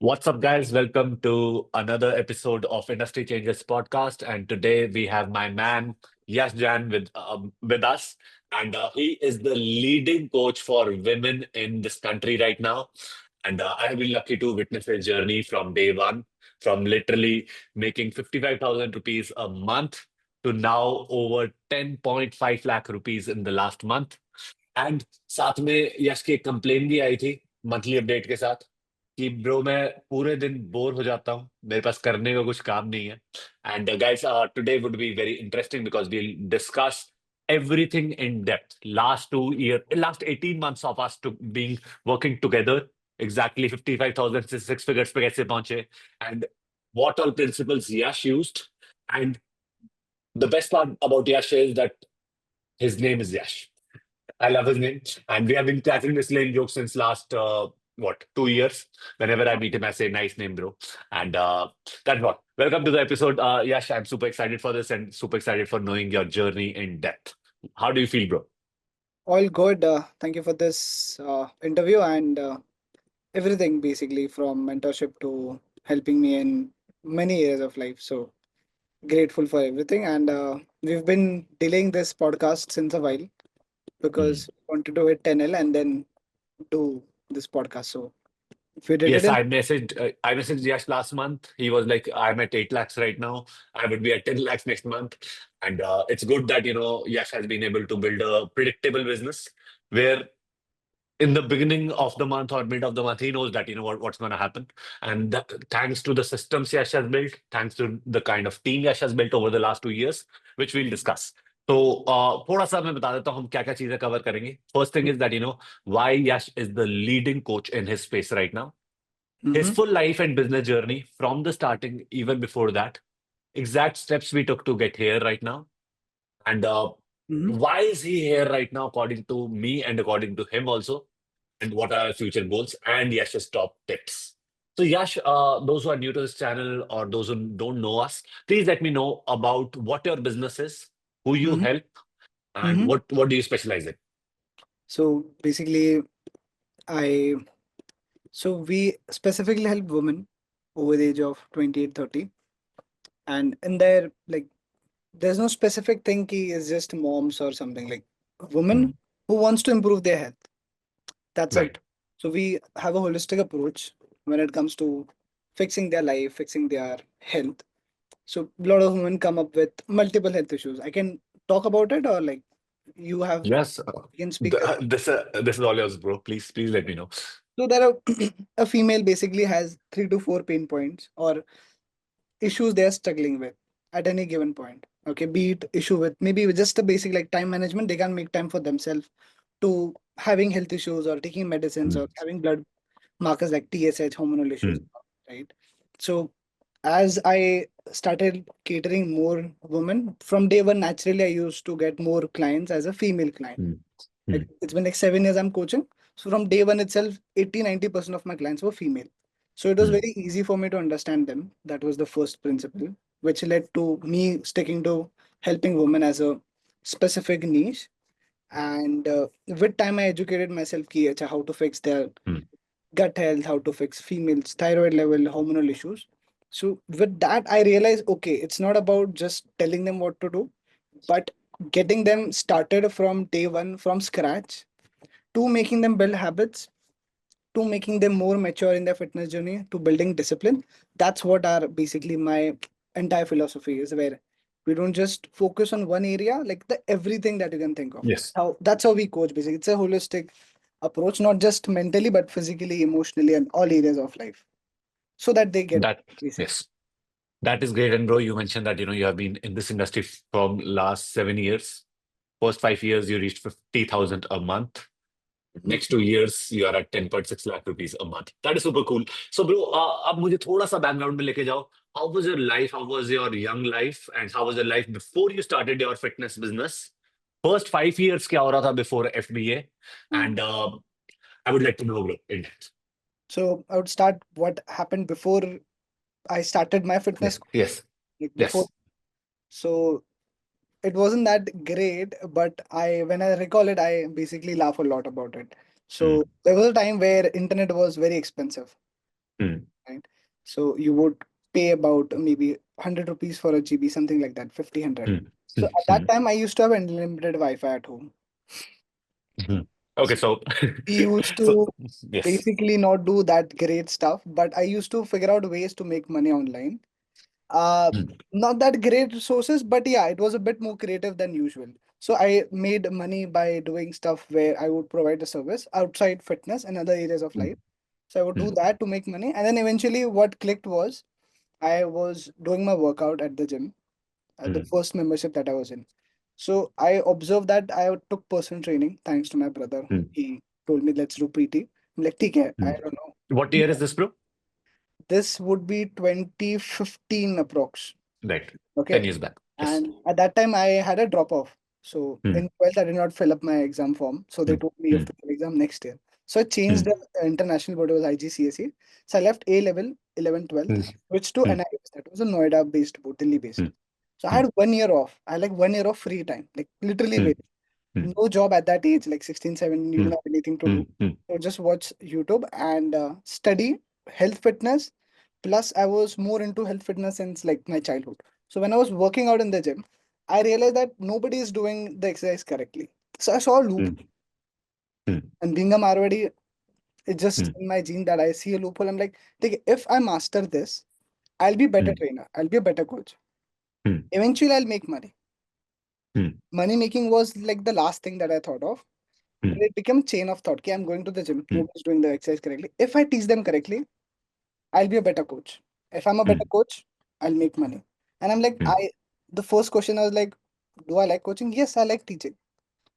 What's up, guys? Welcome to another episode of Industry Changes podcast. And today we have my man Yash Jain with us, and he is the leading coach for women in this country right now. And I have been lucky to witness his journey from day one, from literally making 55,000 rupees a month to now over 10.5 lakh rupees in the last month. And साथ में यश की एक complain भी आई थी monthly update के साथ कि bro मैं पूरे दिन बोर हो जाता हूँ, मेरे पास करने का कुछ काम नहीं है. And guys, today would be very interesting because we'll discuss everything in depth. Last 18 months of us to being working together, exactly 55,000 से six figures पे कैसे पहुंचे, and what all principles Yash used. And the best part about Yash is that his name is Yash. I love his name. And we have been cracking this lane joke since last, 2 years. Whenever I meet him, I say, nice name, bro. And that's what. Welcome to the episode. Yash, I'm super excited for this and super excited for knowing your journey in depth. How do you feel, bro? All good. Thank you for this interview and everything basically from mentorship to helping me in many areas of life. So grateful for everything. And we've been delaying this podcast since a while Hmm. because we wanted to hit 10L and then do this podcast. So if we did it Yes, in, I messaged Yash last month. He was like, I'm at 8 lakhs right now. I would be at 10 lakhs next month. And it's good that, Yash has been able to build a predictable business where in the beginning of the month or mid of the month, he knows that what's going to happen. And thanks to the systems Yash has built, thanks to the kind of team Yash has built over the last 2 years, which we'll discuss. तो थोड़ा सा मैं बता देता हूँ हम क्या क्या चीजें कवर करेंगे. First thing is that why Yash is the leading coach in his space right now. His Mhm. full life and business journey from the starting, even before that, exact steps we took to get here right now, and Mhm. why is he here right now, according to me and according to him also, and what are our future goals, and Yash's top tips. So, Yash, those who are new to this channel or those who don't know us, please let me know about what your business is, who you Mhm. help, and Mhm. what do you specialize in? So basically, I we specifically help women over the age of 28, 30, and in their like there's no specific thing ki is just moms or something like women Hmm. who wants to improve their health. That's Right. it. So we have a holistic approach when it comes to fixing their life, fixing their health. So a lot of women come up with multiple health issues. I can talk about it or like you have Yes. you can speak. This is all yours, bro. Please let me know. So there are a female basically has 3 to 4 pain points or issues they are struggling with at any given point. Okay, be it issue with maybe with just a basic like time management, they can make time for themselves to having health issues or taking medicines Hmm. or having blood markers like TSH, hormonal issues, Hmm. right? So as I started catering more women from day one, naturally I used to get more clients as a female client. Hmm. Hmm. Like it's been like 7 years I'm coaching. So from day one itself, 80-90% of my clients were female. So it was Hmm. very easy for me to understand them. That was the first principle, which led to me sticking to helping women as a specific niche. And with time, I educated myself ki, acha, how to fix their Hmm. gut health, how to fix females' thyroid level, hormonal issues. So with that, I realized, okay, it's not about just telling them what to do, but getting them started from day one, from scratch, to making them build habits, to making them more mature in their fitness journey, to building discipline. That's what are basically my entire philosophy is, where we don't just focus on one area, like the everything that you can think of. Yes. How that's how we coach basically. It's a holistic approach, not just mentally, but physically, emotionally, and all areas of life. So that they get That basically. yes. That is great. And bro, you mentioned that you have been in this industry from last 7 years. First 5 years, you reached 50,000 a month. Next 2 years, you are at 10.6 lakh rupees a month. That is super cool. So, bro, अब मुझे थोड़ा सा background में लेके जाओ. How was your life? How was your young life? And how was your life before you started your fitness business? First 5 years क्या हो रहा था before FBA? Mm. And I would like to know, bro. So I would start what happened before I started my fitness, Yes, yes, like before. yes. So it wasn't that great, but I when I recall it, I basically laugh a lot about it. Hmm. So there was a time where internet was very expensive. Hmm. right? So you would pay about maybe 100 rupees for a GB, something like that, 50, 100. Hmm. So at that time, I used to have unlimited Wi-Fi at home. Mhm. Okay, So so we used so to yes. basically not do that great stuff, but I used to figure out ways to make money online. Uh, Mm, Not that great resources, but yeah, it was a bit more creative than usual. So I made money by doing stuff where I would provide a service outside fitness and other areas of life. mm, So I would do mm, that to make money. And then eventually what clicked was I was doing my workout at the gym, the mm, first membership that I was in. So I observed that I took personal training thanks to my brother. mm, He told me, let's do PT. I'm like, okay, I mm. don't know. What year is this, bro? This would be 2015 approx. Right. Okay. 10 years back. Yes. And at that time, I had a drop off. So Mm, in 12th, I did not fill up my exam form. So they mm, told me you have mm, to give exam next year. So I changed mm, the international board, it was IGCSE. So I left A level, 11th, 12th, mm, switched to mm, NIS. That was a Noida based board, Delhi based. mm, So I mm, had 1 year off. I had like 1 year of free time, like literally mm, wait. mm, No job at that age, like 16, 17, you don't mm, have anything to do. mm, mm, So just watch YouTube and study health fitness. Plus, I was more into health fitness since like my childhood. So when I was working out in the gym, I realized that nobody is doing the exercise correctly. So I saw a mm, loophole. mm, And being a Marwadi, it's just mm, in my gene that I see a loophole. I'm like, "Okay, if I master this, I'll be better mm, trainer. I'll be a better coach. mm, Eventually, I'll make money. mm, Money making was like the last thing that I thought of. But mm, it became chain of thought. Okay, I'm going to the gym. mm, Nobody's doing the exercise correctly. If I teach them correctly, I'll be a better coach. If I'm a better mm, coach, I'll make money. And I'm like, mm, the first question I was like, do I like coaching? Yes, I like teaching.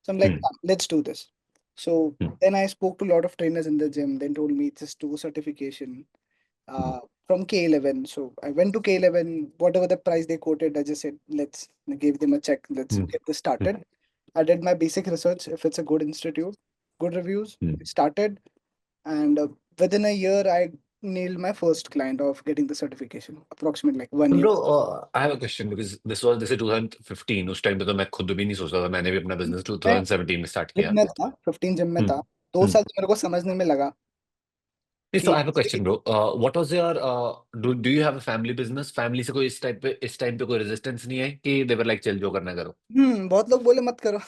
So I'm like, mm, let's do this." So mm, then I spoke to a lot of trainers in the gym. Then told me just do certification mm, from K11. So I went to K11. Whatever the price they quoted, I just said, let's give them a check. Let's mm, get this mm, started. I did my basic research. If it's a good institute, good reviews, mm. I started. And within a year, I nailed my first client of getting the certification, approximately like 1 year. Bro, I have a question because this is 2015. उस time पे तो मैं खुद भी नहीं सोच रहा था. मैंने भी अपना बिजनेस मैं 2017 में स्टार्ट जिम किया. में था, 15 जिम में हम्म, था। 2 साल हम्म. तो मेरे को समझने में लगा So कि I have a question, bro. What was your do you have a family business? Family से कोई इस टाइम पे कोई रेजिस्टेंस नहीं है कि they were like चल जो करना करो. बहुत लोग बोले मत करो।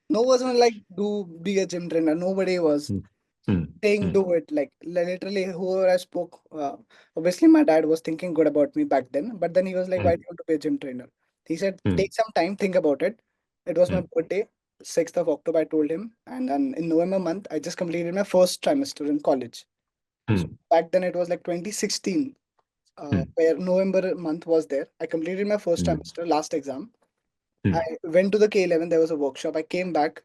No wasn't like do be a gym trainer. Nobody was hmm, hmm, saying hmm, do it. Like literally, whoever I spoke, obviously my dad was thinking good about me back then. But then he was like, "Why do hmm, you want to be a gym trainer?" He said, hmm, "Take some time, think about it." It was my hmm, birthday, 6th of October. I told him, and then in November month, I just completed my first trimester in college. So hmm, back then it was like 2016, where November month was there. I completed my first hmm, trimester, last exam. I hmm. went to the K11, there was a workshop. I came back,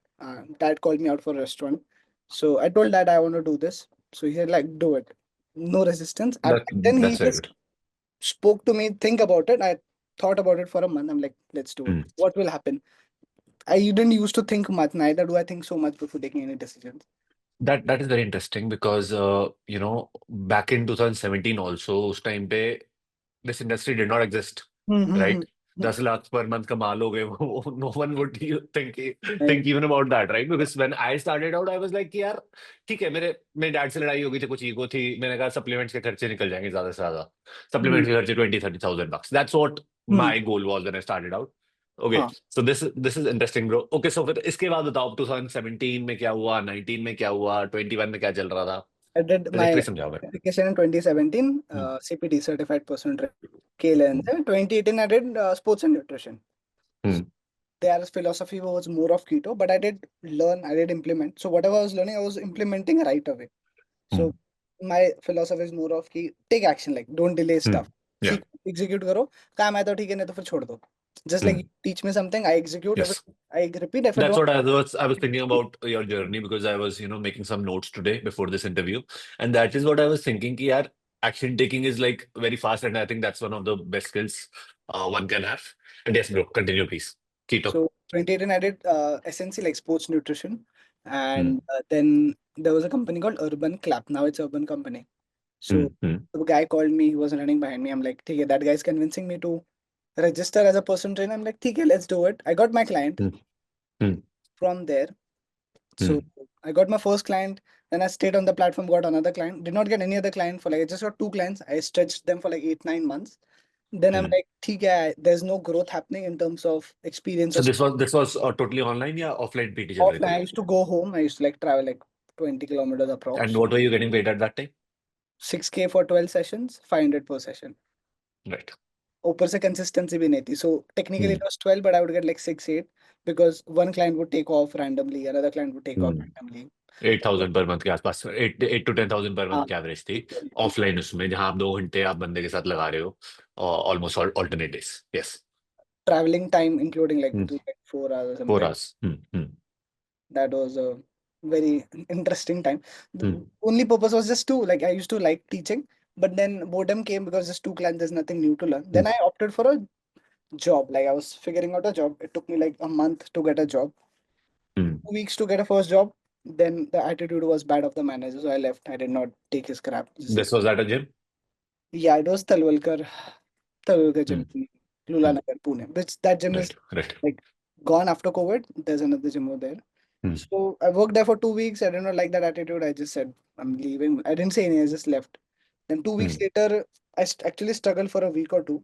dad called me out for a restaurant. So I told dad I want to do this. So he said, like, do it. No resistance. And then he That's very just good. spoke to me, think about it. I thought about it for a month. I'm like, let's do it. Hmm. What will happen? I didn't used to think much, neither do I think so much before taking any decisions. That is very interesting because back in 2017 also उस time पे this industry did not exist, Mm-hmm. right? 10 lakh per month कमा लोगे वो no one would you Right. think even about that, right? Because when I started out, I was like कि यार ठीक है मेरे डैड से लड़ाई हो गई थी कुछ ईगो थी मैंने कहा सप्लीमेंट्स के खर्चे निकल जाएंगे ज्यादा से ज्यादा Mm-hmm. सप्लीमेंट्स के खर्चे 20-30 thousand bucks. That's what my goal was when I started out. Okay, Huh. so this is interesting, bro. Okay, so फिर इसके बाद बताओ 2017 में क्या हुआ, 19 में क्या हुआ, 21 में क्या चल रहा था. I did my ट्रैजेक्टरी समझाओ मेरे certification in 2017, को. CPT, Certified Personal Trainer, KLN. Hmm, 2018, I did sports and nutrition. Hmm, Their philosophy was more of keto, but I did learn, I did implement. So whatever I was learning, I was implementing right away. Hmm, So my philosophy is more of ki take action, like don't delay hmm. stuff. Yeah. See, execute karo. काम है तो ठीक है नहीं तो फिर छोड़ दो. Just like you Hmm. teach me something, I execute. If it, Yes. I repeat, if it That's won't. what I was thinking about your journey because I was, making some notes today before this interview. And that is what I was thinking ki yaar, action taking is like very fast and I think that's one of the best skills one can have. And yes, bro, continue please. Keto. So 2018, I did SNC like sports nutrition, Hmm. and then there was a company called Urban Clap. Now it's Urban Company. Hmm. So Hmm. the guy called me. He was running behind me. I'm like, okay, that guy's convincing me to register as a personal trainer. I'm like, okay, let's do it. I got my client Hmm. Hmm. from there. So Hmm. I got my first client, then I stayed on the platform, got another client, did not get any other client for like, I just got two clients. I stretched them for like 8, 9 months. Then I'm Hmm. like, okay, there's no growth happening in terms of experience or So this was totally online या offline PT चल रहे offline. थे? I used to go home. I used to like travel like 20 kilometers And approx. what were you getting paid at that time? 6K for 12 sessions, 500 per session. Right. ऊपर से consistency भी नहीं थी. So technically Hmm. it was 12, but I would get like 6, 8 because one client would take off randomly, another client would take off Hmm. randomly. 8,000 per month के आसपास, 8 to 10,000 per month हाँ, की average थी equally. Offline, उसमें जहां आप 2 घंटे आप बंदे के साथ लगा रहे हो almost alternate days. Yes. Traveling time, including like to like 4 hours or 4 something. hours. That was a very interesting time. The Hmm. only purpose was just to like I used to like teaching, but then boredom came because just two clients, there's nothing new to learn. Then Hmm. I opted for a job. Like I was figuring out a job. It took me like a month to get a job, Hmm. 2 weeks to get a first job. Then the attitude was bad of the manager, so I left. I did not take his crap. Just This was at a gym. yeah, it was Talwalkar Hmm. gym, Lula Hmm. Nagar, Pune. Which that gym is Right. Right. like gone after COVID. There's another gym over there. Hmm. So I worked there for 2 weeks. I did not like that attitude. I just said I'm leaving. I didn't say anything. I just left. Then 2 weeks Hmm. later, actually struggled for a week or two.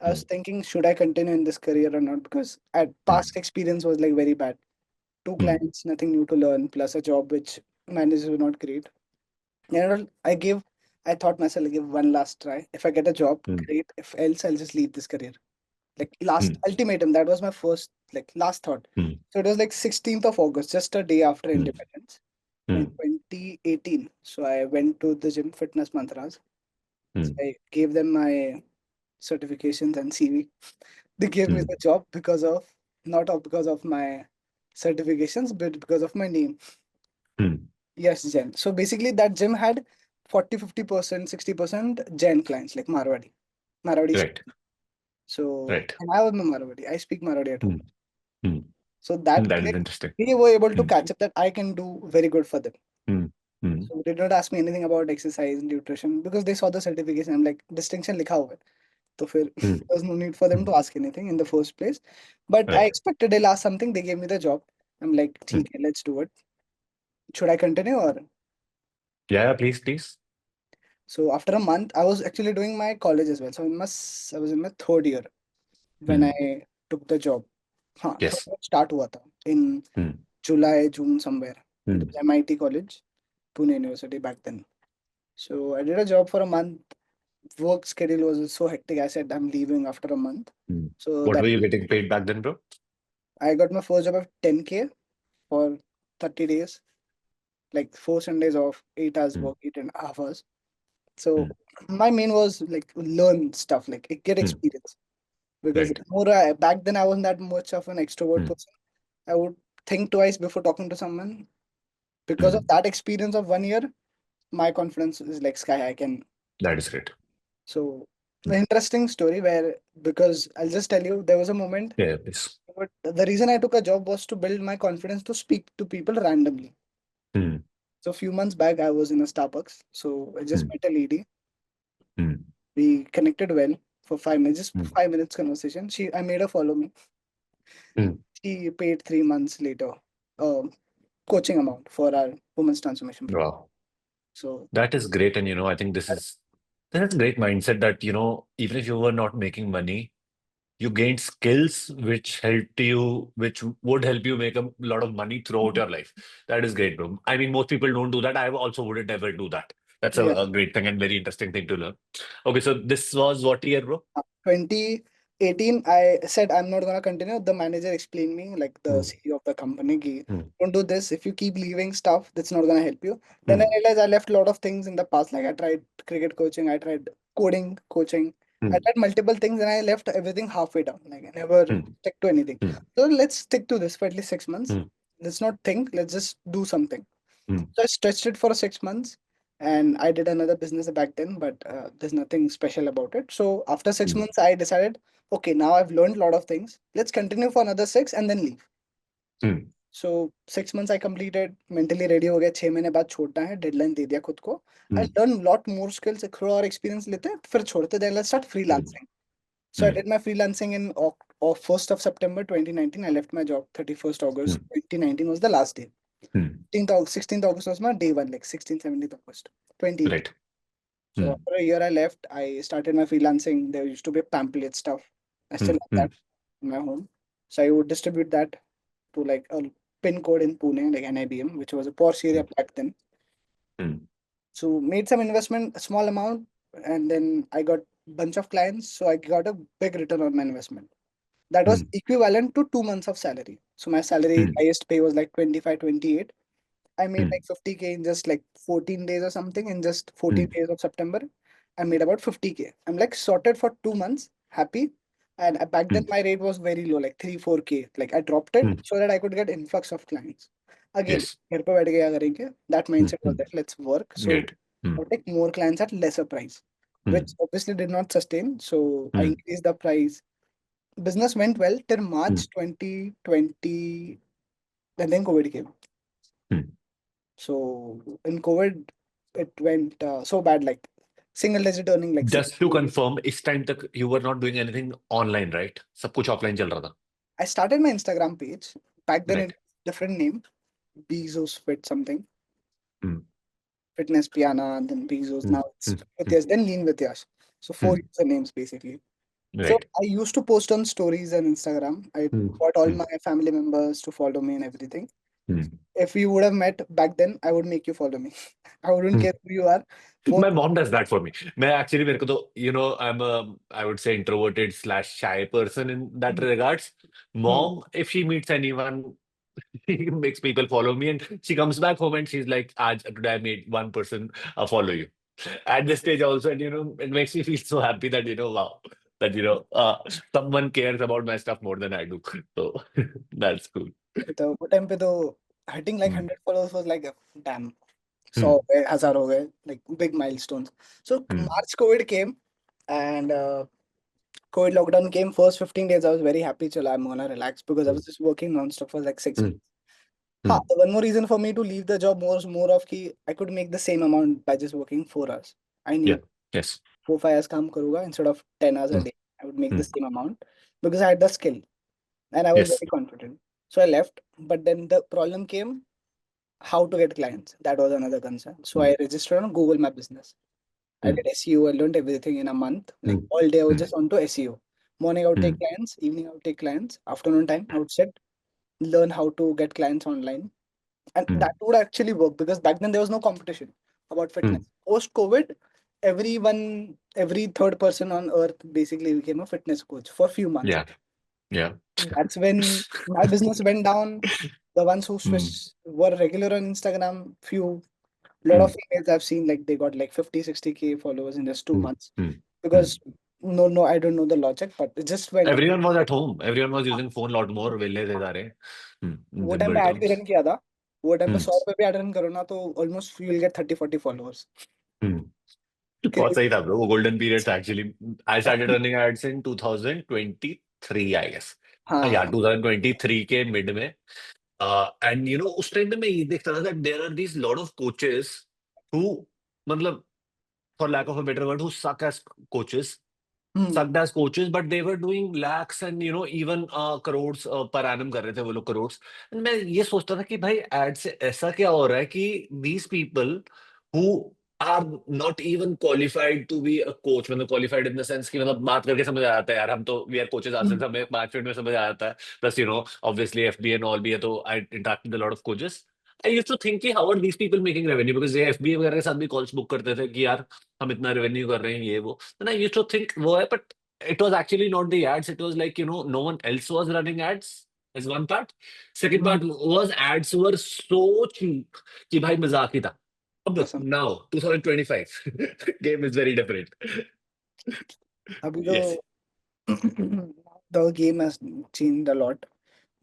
I Hmm. was thinking, should I continue in this career or not? Because at Hmm. past experience was like very bad. Two Hmm. clients, nothing new to learn, plus a job which managers were not great. I thought myself, I give one last try. If I get a job, Hmm. great. If else, I'll just leave this career. Like last Hmm. ultimatum, that was my first, like last thought. Hmm. So it was like 16th of August, just a day after Hmm. independence in Hmm. 2018. So I went to the gym fitness mantras. So Hmm. I gave them my certifications and CV. They gave me Hmm. the job because of not of because of my certifications, but because of my name. Hmm. Yes, Jain. So basically that gym had 40, 50%, 60% Jain clients, like Marwadi Right. speaking. So Right. and I was a Marwadi. I speak Marwadi at home. Hmm. Hmm. So that That is click, interesting. they were able to Hmm. catch up that I can do very good for them. Hmm. Hmm. So they did not ask me anything about exercise, nutrition, because they saw the certification. I'm like, distinction लिखा हुआ है. तो फिर Hmm. there's no need for them Hmm. to ask anything in the first place. But I Right. expected they'll ask something. They gave me the job. I'm like, Hmm. ठीक है, let's do it. Should I continue or? Yeah, yeah, please, please. So after a month, I was actually doing my college as well. So I was in my third year when Hmm. I took the job. हाँ, third Yes. year start हुआ था in Hmm. July, June somewhere. It Hmm. was MIT college, Pune University back then. So I did a job for a month. Work schedule was so hectic. I said I'm leaving after a month. Hmm. So What that were you getting paid back then, bro? I got my first job of 10K for 30 days, like 4 Sundays off, 8 hours Hmm. work, 8.5 hours. So Hmm. my main was like learn stuff, like get Hmm. experience. Because Right. more back then I wasn't that much of an extrovert Hmm. person. I would think twice before talking to someone. Because of Hmm. that experience of 1 year, my confidence is like sky high. I can That is great. so Hmm. the interesting story where because I'll just tell you there was a moment. Yeah, yeah, please. But the reason I took a job was to build my confidence to speak to people randomly. Hmm. So a few months back, I was in a Starbucks. So I just Hmm. met a lady. Hmm. We connected well for 5 minutes, just Hmm. 5 minutes conversation. I made her follow me. Hmm. She paid 3 months later, coaching amount for our women's transformation program. Wow. So That is great. And I think this is great mindset that, even if you were not making money, you gained skills which would help you make a lot of money throughout your life. That is great, bro. I mean, most people don't do that. I also wouldn't ever do that. That's a, yeah, a great thing and very interesting thing to learn. Okay, so this was what year, bro? 2018, I said I'm not gonna continue. The manager explained me, like the Hmm. CEO of the company, ki, Hmm. don't do this. If you keep leaving stuff, that's not gonna help you. Then I Hmm. realized I left a lot of things in the past. Like I tried cricket coaching, I tried coding coaching, I Hmm. tried multiple things, and I left everything halfway down. Like I never Hmm. stuck to anything. Hmm. So let's stick to this for at least 6 months. Hmm. Let's not think. Let's just do something. Hmm. So I stretched it for 6 months and I did another business back then, but there's nothing special about it. So after six Hmm. months, I decided, okay, now I've learned a lot of things. Let's continue for another six and then leave. Hmm. So 6 months I completed, mentally ready हो गया 6 महीने बाद छोड़ना है deadline दे दिया खुद को I Hmm. learned lot more skills थोड़ा और experience लेते हैं फिर छोड़ते then let's start Hmm. freelancing. So I Hmm. did my freelancing in 1st of September 2019. I left my job 31st Hmm. August 2019 was the last day. Hmm. 16th August, 16th August was my day one, like 16th, 17th August, 28th. Right. So Hmm. after a year I left, I started my freelancing. There used to be pamphlet stuff. I still Hmm. have Hmm. that in my home. So I would distribute that to like a pin code in Pune, like NIBM, which was a posh area Hmm. back then. Hmm. So made some investment, a small amount, and then I got bunch of clients. So I got a big return on my investment. That was Hmm. equivalent to 2 months of salary. So my salary Hmm. highest pay was like 25, 28. I made Hmm. like 50K in just like 14 days or something. In just 14 Hmm. days of September, I made about 50K. I'm like sorted for 2 months, happy. And back then Hmm. my rate was very low, like 3, 4K. Like I dropped it Hmm. so that I could get influx of clients. Again, Yes. घर पे बैठ के क्या करेंगे? That Hmm. mindset was Hmm. there. Let's work. So Great. Hmm. I'll take more clients at lesser price, which Hmm. obviously did not sustain. So I Hmm. increased the price. Business went well till Hmm. March 2020, and then COVID came. Hmm. So in COVID, it went so bad, like single digit earning like six. Just to confirm, इस time तक you were not doing anything online, right? सब कुछ offline चल रहा था. I started my Instagram page. Back then, Right. it different name, Bezos Fit something, Hmm. Fitness Piana, and then Bezos. Hmm. Now Hmm. it's with Hmm. Yash, then Lean with Yash. So four Hmm. usernames basically. So Right. I used to post on stories and Instagram. I Hmm. got all Hmm. my family members to follow me and everything. Hmm. If you would have met back then, I would make you follow me. I wouldn't Hmm. care who you are. Most My mom does that for me. मैं actually मेरे को तो I'm a I would say introverted slash shy person in that regards. Hmm. Mom, if she meets anyone, she makes people follow me, and she comes back home and she's like, "Aaj today I made one person follow you." At this stage also, and it makes me feel so happy that wow, that someone cares about my stuff more than I do. So that's cool. तो वो time पे तो hitting like Hmm. 100 followers was like damn. 100 Hmm. हो गए, 1000 हो गए, like big milestones. So Hmm. March COVID came, and COVID lockdown came. First 15 days I was very happy. Chalo, I'm gonna relax because I was just working non-stop for like 6 months. Hmm. Ha, Hmm. one more reason for me to leave the job more of कि I could make the same amount by just working 4 hours. I Yeah. knew Yes. 4, 5 hours काम करूँगा instead of 10 hours a Hmm. day. I would make Hmm. the same amount because I had the skill and I was Yes. very confident. So I left, but then the problem came how to get clients. That was another concern. So Hmm. I registered on Google My Business. I Hmm. did SEO. I learned everything in a month. Like Hmm. all day, I was Hmm. just onto SEO. Morning, I would take Hmm. clients. Evening, I would take clients. Afternoon time, I would sit, learn how to get clients online. And Hmm. that would actually work because back then there was no competition about Hmm. fitness. Post COVID, every third person on earth basically became a fitness coach for a few months. Yeah. Yeah. That's when my business went down. The ones who Hmm. switched were regular on Instagram, few lot Hmm. of females I've seen like they got like 50, 60K followers in just two Hmm. months Hmm. Hmm. because no, I don't know the logic, but it just went up. Everyone was at home. Everyone was हाँ, using phone a lot more. वेले थे सारे. In वो time simple पे add भी terms. Run किया था. वो टाइम पे Hmm. 100 रुपए भी ऐड रन करो ना तो almost you will get 30, 40 followers. Hmm. बहुत सही था ब्रो वो गोल्डन पीरियड था actually I started running ads in 2023 I guess yeah हाँ. 2023 के मिड में एंड उस टाइम पे मैं ये देखता था that there are these lot of coaches who मतलब for lack of a better word who suck as coaches hmm. sucked as coaches, but they were doing lakhs and even crores per annum कर रहे थे वो लोग crores. And मैं ये सोचता था कि भाई ad से ऐसा क्या हो रहा है कि these people who are not even qualified to be a coach मतलब qualified in the sense कि मतलब बात करके समझ आ जाता है यार हम तो we are coaches hmm. ourselves हमें 5 मिनट में समझ आ जाता है plus obviously FBA and all भी है तो I interact with a lot of coaches. I used to think कि how are these people making revenue because ये FBA वगैरह के साथ भी calls book करते थे कि यार हम इतना revenue कर रहे हैं ये वो. And I used to think वो है but it was actually not the ads. It was like, no one else was running ads is one part. Second hmm. part was ads were so cheap कि भाई मजाक ही था. अब कसम. now 2025 game is very different. अभी Yes. तो the game has changed a lot.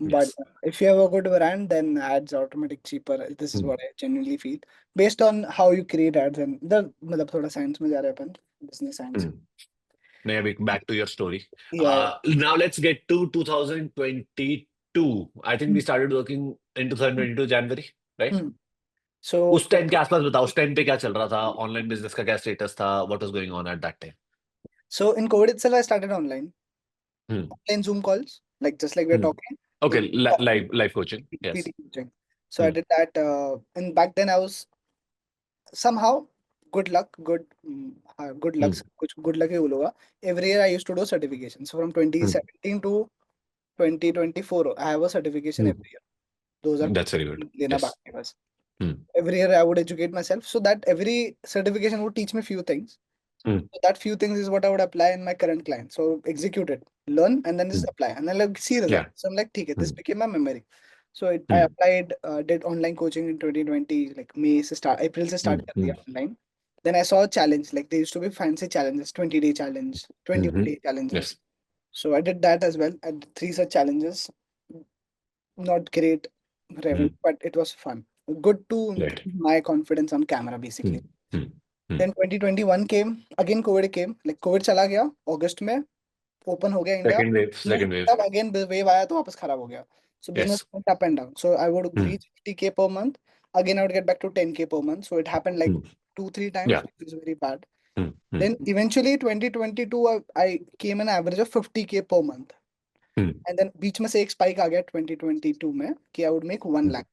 But Yes. if you have a good brand, then ads are automatic cheaper. This is Hmm. what I genuinely feel. Based on how you create ads and the मतलब थोड़ा science में जा रहे हैं अपन, business science. Hmm. Maybe back to your story. Yeah. Now let's get to 2022. I think we Hmm. started working in 2022 January, right? Hmm. So उस time के आसपास बताओ उस टाइम पे क्या चल रहा था ऑनलाइन बिजनेस का क्या स्टेटस था what was going on at that time. so in COVID itself, I started online Zoom calls, like just like we're talking, Okay, like live coaching. Yes. PT coaching. So I did that. And back then I was somehow good luck, good luck, mm, कुछ good luck ही बोलूँगा. Every year I used to do certification. So from mm, 2017 to 2024, I have a certification mm. every year. Those are That's very good. लेना Yes. बाकी है बस. Mm, Every year I would educate myself so that every certification would teach me few things. mm, So that few things is what I would apply in my current client. So execute it, learn, and then just mm. apply, and then like see result. Yeah. So I'm like, okay, this Mm, became my memory. So I mm, applied, did online coaching in 2020, like May se start, April se start mm, kar diya mm, online. Then I saw a challenge, like there used to be fancy challenges, 20-day challenge, 21 mhm. day challenges. Yes. So I did that as well. I did three such challenges. Not great revenue, Mm, but it was fun. Good to right. increase my confidence on camera, basically. Mm, mm, mm. Then 2021 came, again COVID came, like COVID चला गया अगस्त में, open हो गया India. Second wave. Second wave. तब again wave आया तो वापस खराब हो गया. So business Yes. went up and down. So I would Mm, reach 50K per month. Again, I would get back to 10K per month. So it happened like mm. two, three times, Yeah. which is very bad. Mm, mm, Then eventually 2022, I came an average of 50K per month. mm, And then बीच में से एक spike आ गया 2022 में कि I would make 1 mm, lakh.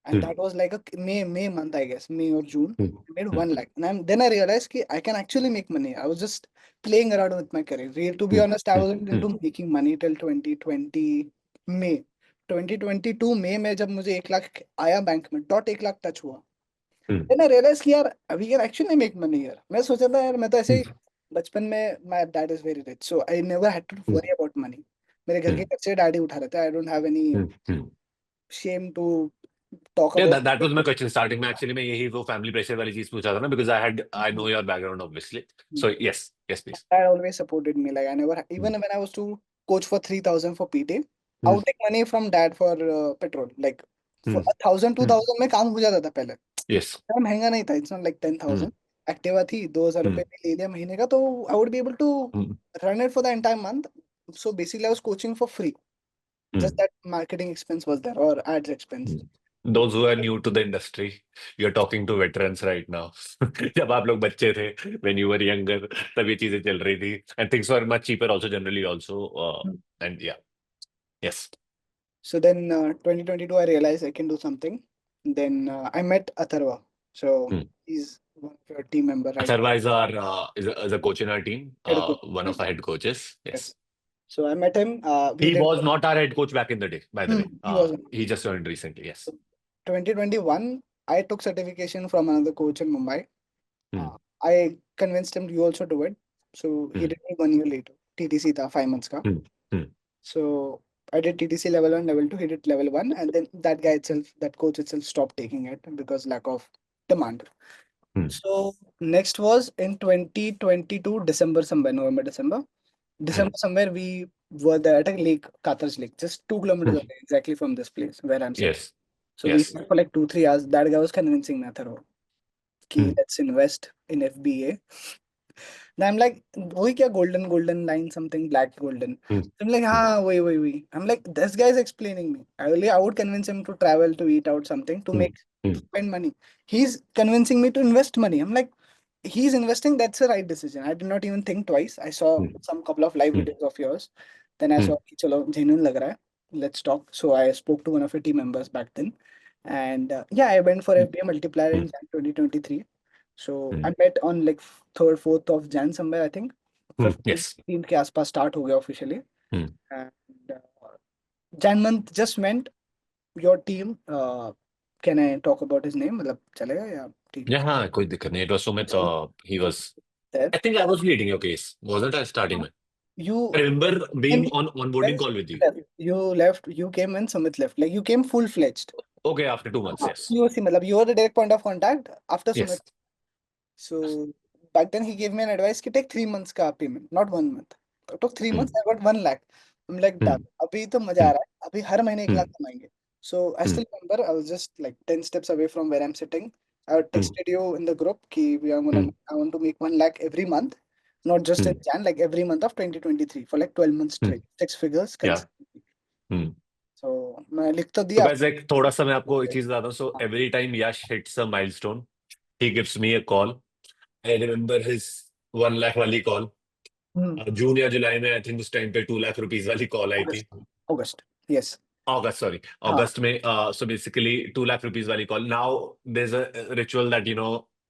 And mm, that was like a May month, I guess, May or June. mm, I made mm, 1 lakh. And then I realized that I can actually make money. I was just playing around with my career. To be mm, honest, I mm, wasn't mm, into making money till 2020 May. 2022 May में जब मुझे 1 लाख आया bank में, dot 1 lakh touch हुआ. mm, Then I realized कि यार we can actually make money here. मैं सोचा था यार मैं तो ऐसे ही mm, बचपन में my dad is very rich, so I never had to mm, worry about money. मेरे घर के mm, खर्चे डैडी उठा रहे थे. I don't have any mm, mm. shame to talk Yeah, about. that was my question starting में actually मैं यही वो family pressure वाली चीज पूछा था ना because I know your background obviously. So yes please. Dad always supported me. Like I never, Mm, even when I was to coach for 3,000 for PT, I mm, would take money from dad for petrol. Like for mm, 1,000, two mm. thousand में काम हो जाता था पहले. Yes. इतना महंगा नहीं था. It's not like 10,000. Mm, Activa थी 2,000 रुपए mm, में ले लिया महीने का तो I would be able to mm, run it for the entire month. So basically I was coaching for free. Just mm, that marketing expense was there or ads expense. mm. Those who are new to the industry, you're talking to veterans right now. जब आप लोग बच्चे थे, when you were younger, तब ये चीजें चल रही थी, and things were much cheaper also generally also, and yeah, yes. So then 2022, I realized I can do something. Then I met Atharva. So Mm. he's one of your team member right now. Atharva is our is a coach in our team, Head coach. one of our head coaches. Yes. Yes, So I met him. We he did. was not our head coach back in the day, by the way. He was. He just joined recently. Yes. 2021, I took certification from another coach in Mumbai. Mm, I convinced him you also do it. So he mm, did me 1 year later. TTC था 5 months ka. mm, mm, So I did TTC level 1, level 2. He did level 1, and then that guy itself, that coach itself, stopped taking it because lack of demand. mm, So next was in 2022 December somewhere, November, December. mm, December somewhere we were there at a lake, Katar's Lake, just 2 kilometers mm. away, exactly from this place where I'm sitting. Yes, So we yes. sat for like 2-3 hours. That guy was convincing me, thorough, ki Mm, let's invest in FBA. And I'm like, वही क्या golden line something black golden. mm, So I'm like, mm, हाँ वही. I'm like, this guy is explaining me. I would convince him to travel to eat out something to mm, make mm, spend money. He's convincing me to invest money. I'm like, he's investing. That's the right decision. I did not even think twice. I saw mm, some couple of live mm, videos of yours. Then I saw, mm, कि चलो genuine लग रहा है. Let's talk. So I spoke to one of your team members back then, and yeah, I went for FBA multiplier in mm, Jan 2023. So I mm, met on like 3rd, 4th of Jan somewhere, I think. yes. 15 के आसपास start हो गया officially. Mm. And Jan month just went. Your team, can I talk about his name? मतलब चलेगा या ठीक Yeah, हाँ, कोई दिक्कत नहीं. It was Sumit. He was. है? I think I was leading your case, wasn't I? Starting में. I You remember came being on when onboarding call with you. you left. You came when Sumit left. Like you came full fledged. Okay, after 2 months, yes. POC मतलब you were the direct point of contact after Sumit. Yes. So back then he gave me an advice कि take 3 months का payment, not 1 month. It took 3 months. Mm, I got 1 lakh. I'm like done. mm, अभी तो मजा आ mm, रहा है. अभी हर महीने 1 lakh mm, कमाएंगे. So I mm, still remember I was just like 10 steps away from where I'm sitting. I had mm, texted you in the group कि mm, I want to make 1 lakh every month, not just in mm, Jan, like every month of 2023 for like 12 months mm. straight, 6 figures Yeah. consistently. Mm. So मैं लिख तो So दिया. guys, like थोड़ा सा मैं आपको एक चीज बताता हूँ. So every time Yash hits a milestone, he gives me a call. I remember his 1 lakh वाली call. Hmm. जून या जुलाई में आई थिंक उस टाइम पे 2 लाख रुपीस वाली कॉल आई थी. August. August. Yes. August, sorry, हाँ. August में so basically 2 लाख रुपीस वाली call. Now there's a ritual that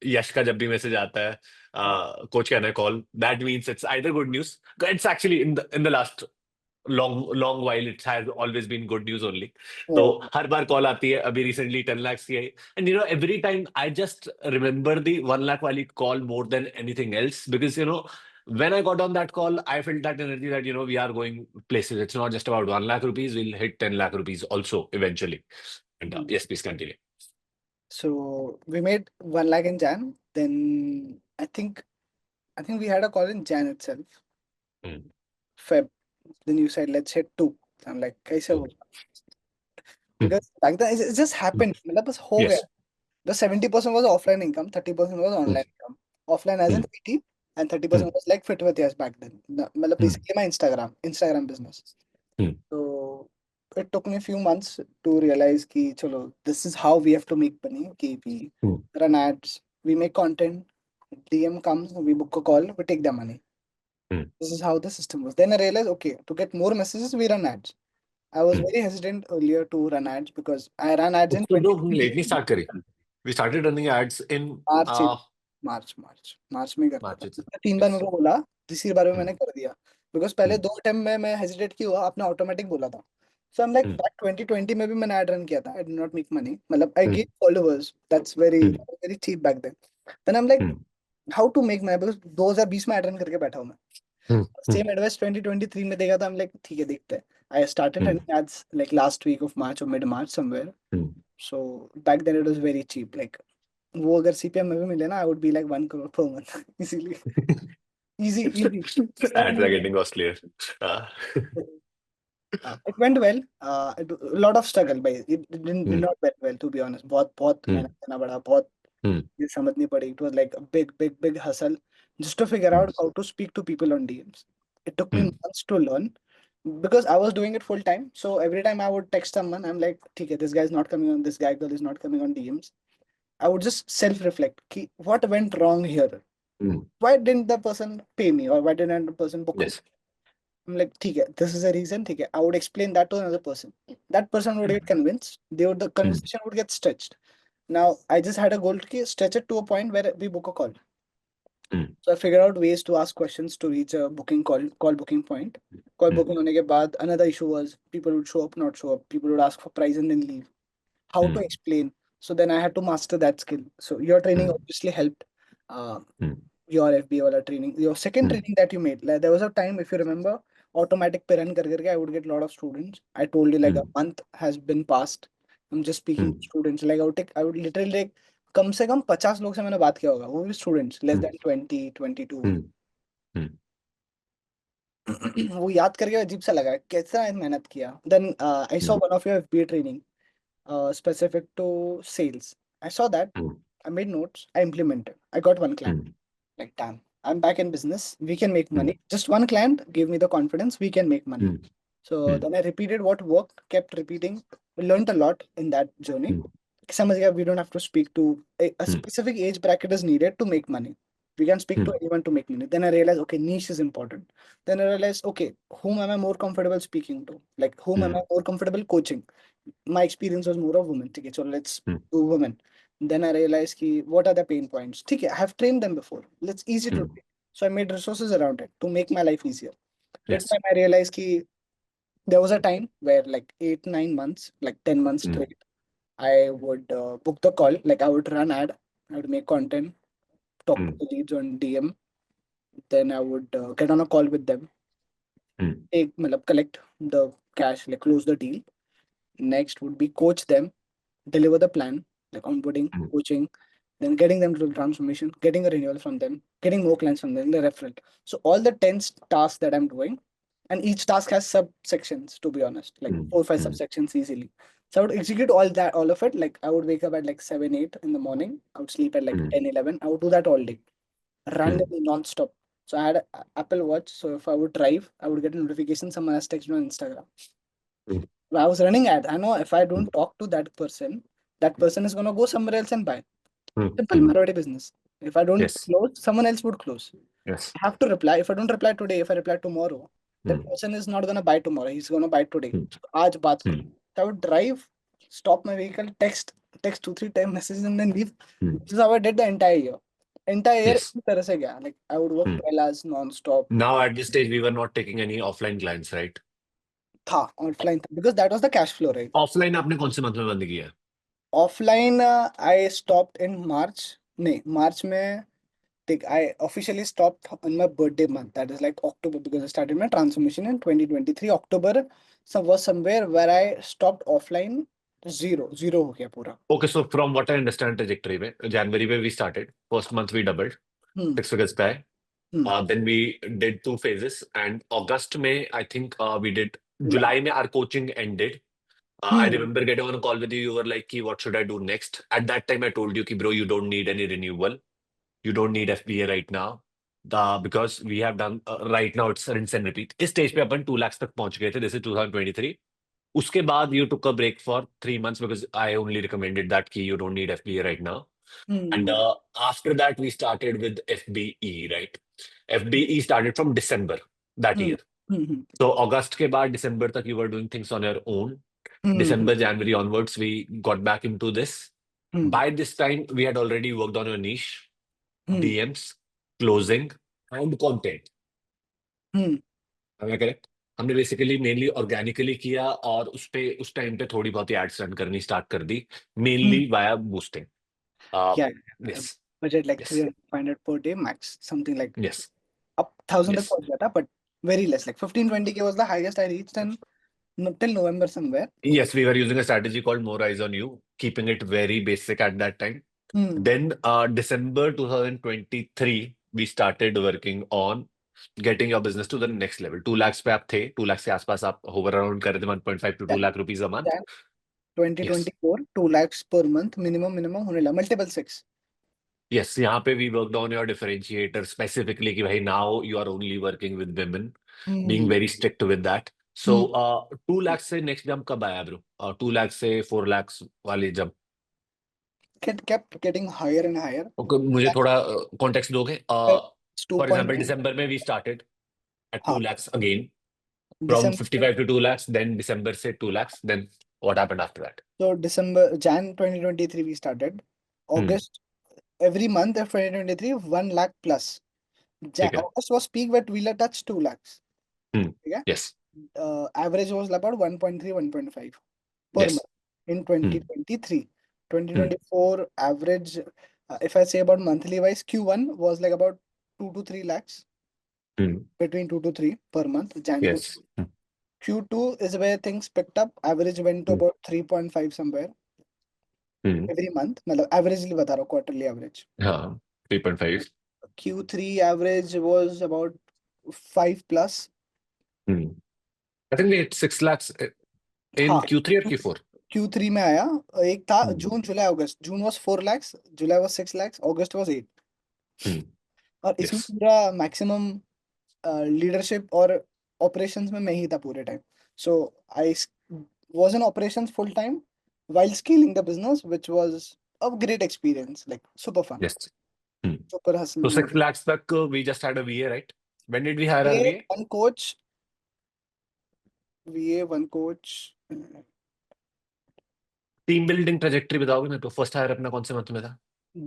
यश का जब भी मैसेज आता है हाँ. कोच कहना है call, that means it's either good news. It's actually in the last long while it has always been good news only. तो Yeah. हर बार कॉल आती है. अभी recently 10 lakhs की है. And every time I just remember the 1 lakh वाली call more than anything else, because when I got on that call, I felt that energy that we are going places. It's not just about 1 lakh rupees. We'll hit 10 lakh rupees also eventually. And Hmm. yes, please continue. So we made 1 lakh in Jan. Then I think we had a call in Jan itself. Mm, Feb. Then you said let's hit two. I'm like, कैसे mm, होगा? mm, Because back then it just happened. मतलब बस हो गया. yes. The 70% was offline income, 30% was Mm, online income. Offline as in mm, PT, and 30% mm, was like Fit with Yes back then. मतलब mm, basically my Instagram business. mm, So it took me a few months to realize कि चलो, this is how we have to make money. कि we mm, run ads, we make content, DM comes, we book a call, we take the money. mm, This is how the system was. Then I realized, okay, to get more messages, we run ads. I was mm. very hesitant earlier to run ads because I ran ads in तो जो हम late नहीं 2023. Start करी. We started running ads in March uh, मार्च में करता था. March itself. मैंने 3 बार मेरे Yes. को बोला, तीसरी बार में Mm, मैंने कर दिया. बिकॉज पहले mm, 2 अटेम्प्ट में मैं हेजिटेट की हुआ, आपने ऑटोमेटिक बोला था. So I am like mm, back 2020 में भी मैंने ऐड रन किया था. I did not make money, मतलब I get mm, followers, that's very mm, very cheap back then. Then I am like mm, how to make money, because 2020 में ad run करके बैठा हूँ मैं. mm, mm, सेम एडवाइस 2023 में देखा था. आई am like ठीक है, देखते हैं. I started mm, running ads like last week of March और mid March somewhere. mm. So back then it was very cheap. Like वो अगर सीपीएम में भी मिले ना, I would be like 1 crore पर month easily. Easy, easy. Ads Seven are years. getting costlier. Uh, It went well. A lot of struggle, but it did mm, not went well, to be honest. बहुत बहुत मेहनत mm, करना पड़ा, बहुत mm, ये समझनी पड़ी. It was like a big hustle just to figure mm, out how to speak to people on DMs. It took me mm, months to learn because I was doing it full time. So every time I would text someone, I'm like, okay, this guy is not coming on, this guy girl is not coming on DMs. I would just self-reflect. What went wrong here? mm. Why didn't the person pay me, or why didn't the person book a? Yes. I'm like, ठीक है, this is a reason, ठीक है. I would explain that to another person. That person would get convinced. The Mm, conversation would get stretched. Now, I just had a goal to stretch it to a point where we book a call. mm, So I figured out ways to ask questions to reach a booking call booking point. Call mm, booking होने के बाद, another issue was people would show up, not show up. People would ask for price and then leave. How to mm, explain? So then I had to master that skill. So your training mm, obviously helped. Uh, mm, your FBA wala training, your second mm, training that you made. Like there was a time, if you remember, automatic पे run कर I would get a lot of students. I told you like a mm, month has been passed. I'm just speaking to mm, students. Like I would literally like कम से कम 50 लोग से मैंने बात किया होगा. वो भी students less mm, than 20, 22. mm, mm, वो याद करके अजीब सा लगा कैसा मेहनत किया. Then I saw mm, one of your FBA training specific to sales. I saw that. mm, I made notes. I implemented. I got one client. mm, Like, damn, I'm back in business. We can make mm, money. Just one client gave me the confidence we can make money. mm, So mm, then I repeated what worked, kept repeating. We learned a lot in that journey. mm, समझ गया, we don't have to speak to a mm, specific age bracket is needed to make money. We can speak to mm, anyone to make money. Then I realized, okay, niche is important. Then I realized, okay, whom am I more comfortable speaking to? Like, whom am I mm, more comfortable coaching? My experience was more of women. Okay, so let's mm, do women. Then I realized ki, what are the pain points? Okay, I have trained them before. Let's easy to mm. train. So I made resources around it to make my life easier. That Yes. time I realized ki, there was a time where like 8, 9 months, like 10 months Mm, straight, I would book the call. Like I would run ad, I would make content, talk to mm, the leads on DM. Then I would get on a call with them, mm, take, मतलब, collect the cash, like close the deal. Next would be coach them, deliver the plan, like onboarding, mm, coaching, then getting them to the transformation, getting a renewal from them, getting more clients from them, the referral. So all the 10 tasks that I'm doing, and each task has subsections, to be honest, like mm, 4 or 5 mm, subsections easily. So I would execute all of it. Like I would wake up at like 7, 8 in the morning. I would sleep at like mm, 10, 11. I would do that all day, mm, randomly, non-stop. So I had a Apple Watch. So if I would drive, I would get a notification someone has texted me on Instagram. mm, I was running ad. I know if I don't talk to that person is gonna go somewhere else and buy. mm, Simple mm. Marwadi business. If I don't Yes. close, someone else would close. Yes. I have to reply. If I don't reply today, if I reply tomorrow, that Mm, person is not gonna buy tomorrow. He's gonna buy today. mm, आज बात करो. mm, So I would drive, stop my vehicle, text 2 3 times messages and then leave. Hmm. This is how I did the entire year. Entire year Yes. इसी तरह से गया. Like I would work Hmm. 12 hours non-stop. Now at this stage, we were not taking any offline clients, right? था offline था because that was the cash flow, right? Offline आपने कौन से month में बंद किया है? Offline, I stopped in March. नहीं, March में think I officially stopped on my birthday month. That is like October because I started my transformation in 2023. October was somewhere where I stopped offline. Zero हो गया पूरा. Okay, so from what I understand trajectory में, January में we started. First month we doubled, Hmm. 6 figures पे आए. Hmm. Then we did 2 phases, and August में I think we did. July. July में our coaching ended. I Hmm. remember getting on a call with you. You were like, "Ki, what should I do next?" At that time, I told you, "Ki, bro, you don't need any renewal. You don't need FBA right now. Because we have done right now, it's rinse and repeat." इस stage पे अपन 2 lakhs तक पहुंच गए थे. This is 2023. उसके बाद you took a break for 3 months because I only recommended that ki you don't need FBA right now. And Hmm. after that, we started with FBE, right? FBE started from December that Hmm. year. Hmm. Hmm. So August के बाद December तक you were doing things on your own. Hmm. December, January onwards, we got back into this. Hmm. By this time, we had already worked on your niche, Hmm. DMs, closing, and content. Hmm. Am I correct? हमने basically mainly organically किया और उस time पे थोड़ी बहुत ही ads run करनी start कर दी Hmm. Mainly via boosting. Yeah. Yes. Budget like yes. 300 500 per day max. Something like yes. up 1000 तक यस. पहुंच गया था, but very less. Like 15 20K was the highest I reached and till November somewhere. Yes, we were using a strategy called More Eyes on You, keeping it very basic at that time. Hmm. Then, December 2023, we started working on getting your business to the next level. 2 lakhs पे आप थे, 2 lakhs के आसपास आप hover around कर रहे थे, 1.5 to 2 Jan, lakh rupees a month. Jan Yes. 2024, 2 lakhs per month minimum होने लगा multiple six. Yes, यहाँ पे we worked on your differentiator specifically कि भाई now you are only working with women, being Hmm. very strict with that. So, Hmm. 2 lakhs से next jump कब आया bro? 2 lakhs से 4 lakhs वाली jump. Kept getting higher and higher. Okay, मुझे थोड़ा context दोगे? It's For example, 2.9. December में we started at 2 हाँ, lakhs again, from December. 55 to 2 lakhs, then December से 2 lakhs, then what happened after that? So Jan 2023 we started. Hmm, August, every month of 2023, 1 lakh plus. ठीक है. August was peak, but we touched 2 lakhs. Hmm, Okay? yes, Average was about 1.3, 1.5 per yes. month in Hmm, 2023. hmm, 2024 average, if I say about monthly wise, Q1 was like about 2 to 3 lakhs, hmm, between 2 to 3 per month, Jan to. yes. Hmm, Q2 is where things picked up. Average went to hmm, about 3.5 somewhere hmm. every month. मतलब averagely बता रहा हूँ, quarterly average. हाँ, 3.5. Q3 average was about 5 plus. Hmm. I think we hit 6 lakhs in हाँ, Q3 or Q4. Q3 में आया. एक था Hmm, June July August. June was 4 lakhs, July was 6 lakhs, August was 8. hmm, और इसमें yes, पूरा maximum leadership और operations में मैं ही था पूरे time. So I was in operations full time while scaling the business, which was a great experience, like super fun, yes. Hmm. super hustle So 6 mode. lakhs तक we just had a VA, right? When did we hire our VA, VA? one coach, VA, one coach. Team building trajectory बताओगे मेरे को? First higher अपना कौन से month में था?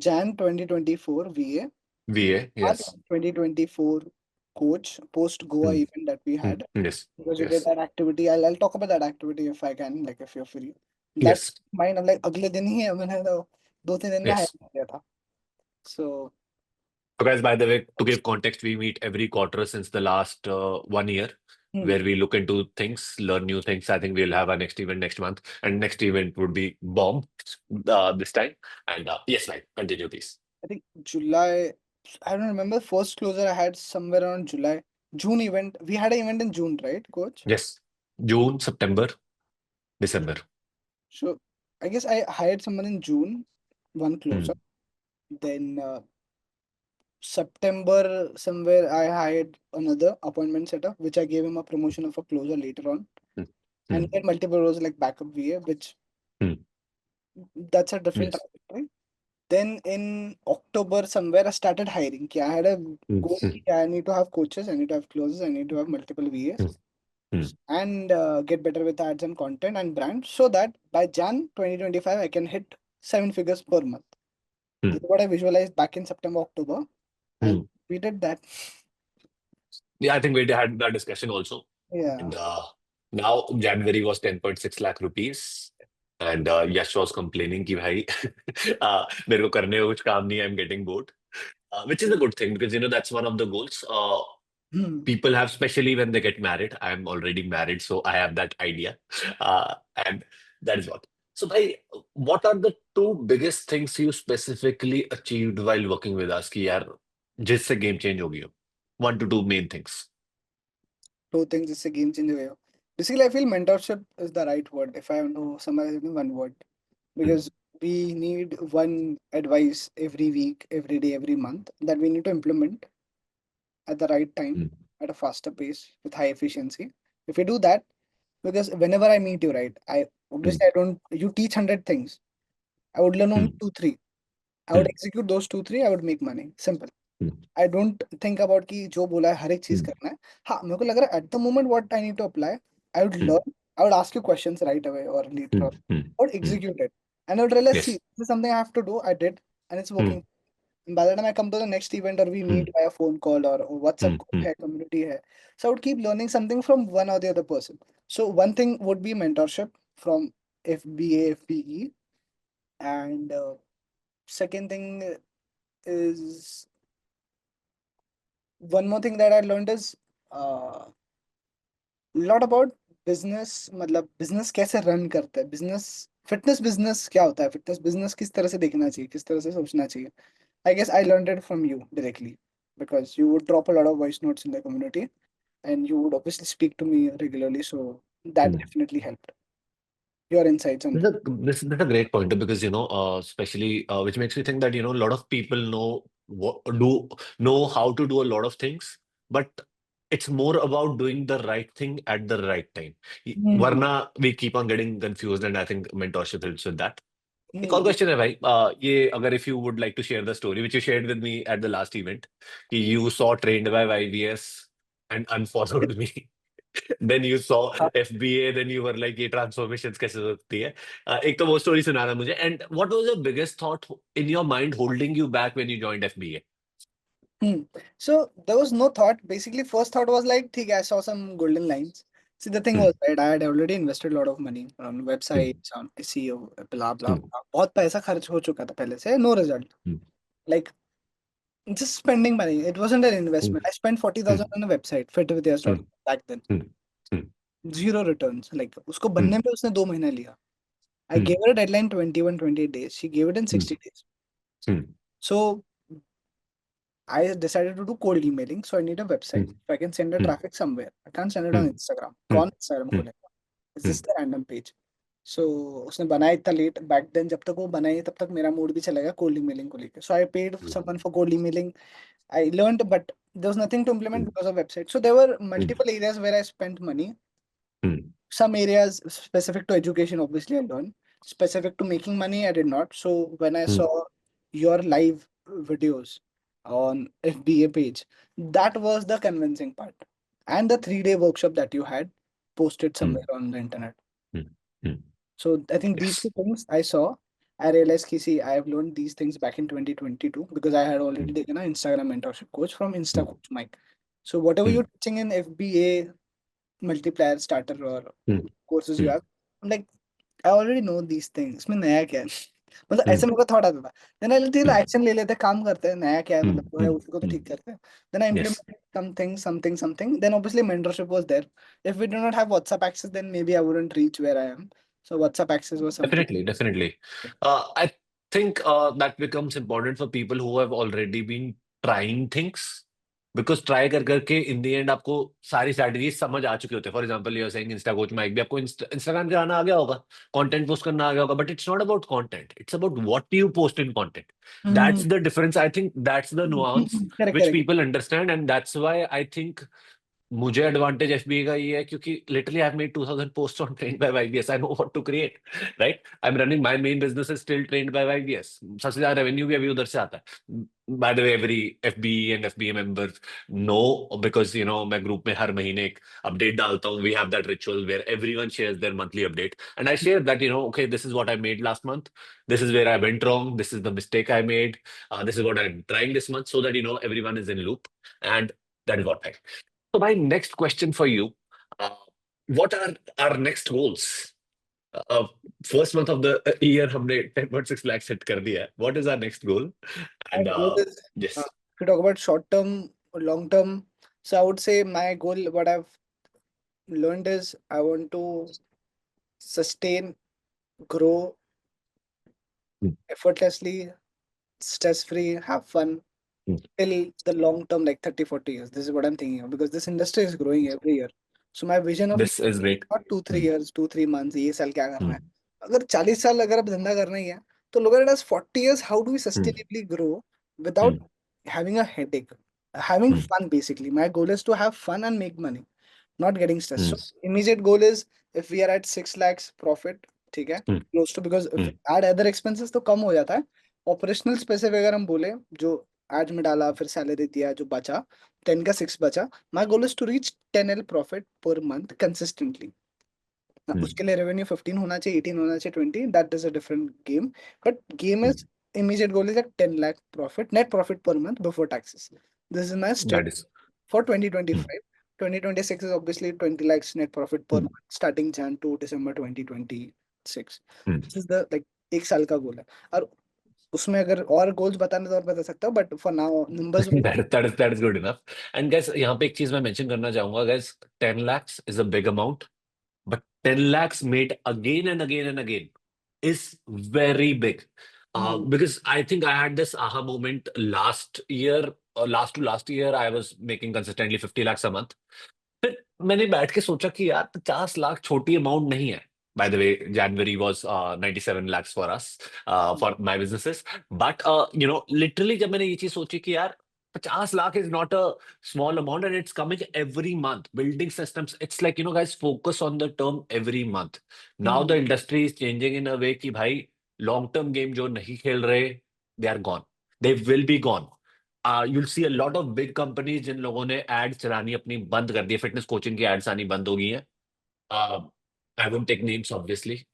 Jan 2024, VA. VA, March yes. 2024, coach, post Goa Hmm, event that we hmm, had. yes, Because we did yes, that activity. I'll talk about that activity if I can, like if you're free. That yes, mine, I'm like, अगले दिन ही है, मैंने तो 2 3 दिन में higher yes. कर दिया था. So, So, guys, by the way, to give context, we meet every quarter since the last 1 year, hmm. where we look into things, learn new things. I think we'll have our next event next month, and next event would be bomb this time. And yes, right, continue, please. I think July, I don't remember, first closer I had somewhere around July. June event. We had an event in June, right, coach? Yes, June, September, December. So I guess I hired someone in June, one closer. Hmm, Then September somewhere I hired another appointment setter, which I gave him a promotion of a closer later on. hmm, And hmm, he had multiple roles like backup VA, which hmm, that's a different yes. trajectory. Then in October somewhere I started hiring. I had a Hmm, goal hmm, कि I need to have coaches, I need to have closers, I need to have multiple VAs. hmm, Hmm. and get better with ads and content and brand so that by Jan 2025 I can hit 7 figures per month. Hmm. This is what I visualized back in September, October, and Hmm. we did that. Yeah, I think we had that discussion also. Yeah. And now January was 10.6 lakh rupees. And Yash was complaining कि भाई मेरे को करने को कुछ काम नहीं है, I'm getting bored. Which is a good thing because that's one of the goals. Hmm. People have, especially when they get married. I'm already married, so I have that idea. And that is what. So, bhai, what are the two biggest things you specifically achieved while working with us? कि यार जिससे game change हो गई हो? One to two main things. Two things is a game changer. Way. Basically, I feel mentorship is the right word if I have to summarize it in one word. Hmm. Because we need one advice every week, every day, every month that we need to implement at the right time, Hmm. at a faster pace, with high efficiency. If we do that, because whenever I meet you, right, I Hmm. obviously I don't you teach 100 things. I would learn only Hmm. two, three. I would Hmm. execute those two, three, I would make money. Simple. Hmm. I don't think about कि जो बोला है हर एक चीज Hmm. करना है. हाँ मेरे को लग रहा है at the moment what I need to apply, I would Hmm. learn. I would ask you questions right away or later Hmm. on. Hmm. I would Hmm. execute it. And I would realize, see, Yes. this is something I have to do. I did, and it's Hmm. working. And by the time I come to the next event or we Hmm. meet via phone call or WhatsApp Hmm. group Hmm. hai, community hai. So I would keep learning something from one or the other person. So one thing would be mentorship from FBA, FBE. And second thing is one more thing that I learned is lot about business मतलब business कैसे run करता है business business क्या होता है business किस तरह से देखना चाहिए किस तरह से सोचना चाहिए I guess I learn it from you directly because you would drop a lot of voice notes in the community and you would obviously speak to me regularly so that Hmm. definitely helped your insights on this. This is a great pointer because especially which makes me think that a lot of people know how to do a lot of things, but it's more about doing the right thing at the right time. Hmm. Varna, we keep on getting confused, and I think mentorship helps with that. एक और Hmm. Question है भाई ये अगर if you would like to share the story which you shared with me at the last event कि you saw trained by YBS and unfollowed me. Then you saw FBA, then you were like ये transformations कैसे हो सकती है. एक तो वो story सुनाना मुझे. And what was the biggest thought in your mind holding you back when you joined FBA? Hmm. So there was no thought. Basically, first thought was like, ठीक है, I saw some golden lines. See, the thing Hmm. was, right, I had already invested a lot of money on Hmm. websites, on SEO, blah blah Hmm. blah. बहुत पैसा खर्च हो चुका था पहले से, no result. Hmm. Like just spending money. It wasn't an Hmm. investment. I spent 40,000 Hmm. on a website, fitwithyas.com back then. Hmm. Hmm. Zero returns. Like उसको Hmm. बनने में उसने 2 महीने लिया. I Hmm. gave her a deadline 21, 28 days. She gave it in Hmm. 60 days. Hmm. So I decided to do cold emailing, so I need a Hmm. website. So I can send the Hmm. traffic somewhere. I can't send it Hmm. on Instagram. Hmm. कौन Instagram Hmm. खोलेगा? It's Hmm. just a random page. So उसने बनाया इतना late back then जब तक वो बनाई तब तक मेरा मूड भी चला गया कोल्ड ईमेलिंग को लेके. So I paid Hmm. someone for cold emailing. I learned, but there was nothing to implement Hmm. because of website. So there were Hmm. multiple areas where I spent money. Hmm. Some areas specific to education, obviously, I learned. Specific to making money, I did not. So when I Hmm. saw your live videos on FBA page, that was the convincing part. And the 3 day workshop that you had posted somewhere Hmm. on the internet. Hmm. Hmm. So I think these Yes. two things I saw, I realized, see, I have learned these things back in 2022 because I had already Hmm. taken an Instagram mentorship coach from Insta Hmm. Coach Mike. So whatever Hmm. you're teaching in FBA, multiplier starter or Hmm. courses you Hmm. have, I'm like, I already know these things. इसमें नया क्या है? मतलब Hmm. ऐसे मेरे को thought आता था. Then I Hmm. एक्शन ले लेते हैं, काम करते हैं, नया क्या है, Hmm. मतलब जो है Hmm. उसी को तो Hmm. ठीक करते हैं. Then I Yes. implemented something. Then obviously mentorship was there. If we do not have WhatsApp access, then maybe I wouldn't reach where I am. So WhatsApp access was something. Definitely, definitely. I think that becomes important for people who have already been trying things because try कर करके in the end आपको सारी strategies समझ आ चुकी होती है. For example, you're saying Insta Coach Mike भी आपको Instagram चलाना आ गया होगा, content post करना आ गया होगा, but it's not about content. It's about what you post in content. That's Hmm. the difference. I think that's the nuance Correct, which correct. people understand, and that's why I think मुझे advantage FBA का ये है क्योंकि literally I have made 2000 post on trained by YBS. I know what to create, right? I am running my main business is still trained by YBS. सबसे ज्यादा revenue भी अभी उधर से आता है। By the way, every FBA and FBA members know, because मैं group में हर महीने एक अपडेट डालता हूँ। We have that ritual where everyone shares their monthly update and I share that okay, this is what I made last month, this is where I went wrong, this is the mistake I made, this is what I am trying this month, so that everyone is in loop and that is what I. So my next question for you, uh, what are our next goals? Uh, First month of the year हमने 10.6 lakh set कर दिया है. What is our next goal? My And goal is, yes. if you talk about short term or long term, so I would say my goal, what I've learned is I want to sustain, grow Mm, effortlessly, stress free, have fun mm, till the long term, like 30, 40 years. This is what I'm thinking of because this industry is growing every year. So my vision of this is great. not 2 3 Mm, years, 2 3 months, ये साल क्या करना है? mm, अगर 40 साल अगर अब धंधा करना ही है, तो look at it as 40 years, how do we mm, sustainably grow without mm, having a headache? Having mm, fun basically. My goal is to have fun and make money, not getting stressed. So mm, immediate goal is if we are at 6 lakhs profit, ठीक है, mm, close to, because if we mm, add other expenses तो कम हो जाता है. Operational specific अगर हम बोले, जो एड में डाला फिर सैलरी दिया, जो बचा 10 का 6 बचा, my goal is to reach 10L profit per month consistently. mm, उसके लिए रेवेन्यू 15 होना चाहिए, 18 होना चाहिए, 20, that is a different game. But game mm. Is immediate goal is at 10 lakh profit, net profit per month before taxes. This is my That straight is. for Mm, 2025. 2026 is obviously 20 lakhs net profit per mm, month starting Jan to December 2026. mm. This is the like एक साल का गोल है. और उसमें अगर और goals बताने तो और बता सकता हूँ, but for now numbers. That is good enough. And guys, यहाँ पे एक चीज मैं मेंशन करना चाहूंगा guys, 10 lakhs is a big amount. But 10 lakhs made again and again and again is very big. Because I think I had this aha moment last year, or last year, I was making consistently 50 lakhs a month. फिर मैंने बैठ के सोचा कि यार 50 लाख छोटी amount नहीं है. By the way, January was 97 lakhs for us, for my businesses. But literally जब मैंने ये चीज सोची कि यार 50 lakh is not a small amount and it's coming every month. Building systems, it's like, guys, focus on the term every month. Now the industry is changing in a way कि भाई long term game जो नहीं खेल रहे, they are gone. They will be gone. You'll see a lot of big companies जिन लोगों ने ads चलानी अपनी बंद कर दी है. फिटनेस कोचिंग की एड्स आनी बंद हो गई हैं. uh, I won't take names, obviously,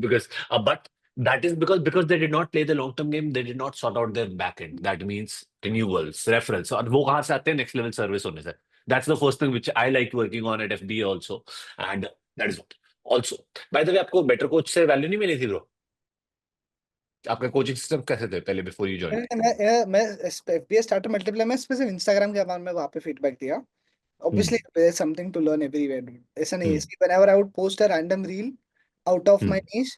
because but that is because they did not play the long term game. They did not sort out their back end. That means renewals, referrals. और वो कहाँ से आते हैं? Next level service होने से. That's the first thing which I liked working on at FBA also, and that is what. Also, by the way, आपको better coach से value नहीं मिली थी bro? आपका कोचिंग सिस्टम कैसे थे पहले before you joined? मैं एफबीए स्टार्टर मल्टीप्लाई, मैं सिर्फ इंस्टाग्राम के अकाउंट में वहाँ पे फीडबैक दिया. Hmm, Obviously, there's something to learn everywhere, dude. ऐसा नहीं है. hmm, See, whenever I would post a random reel out of my hmm. niche,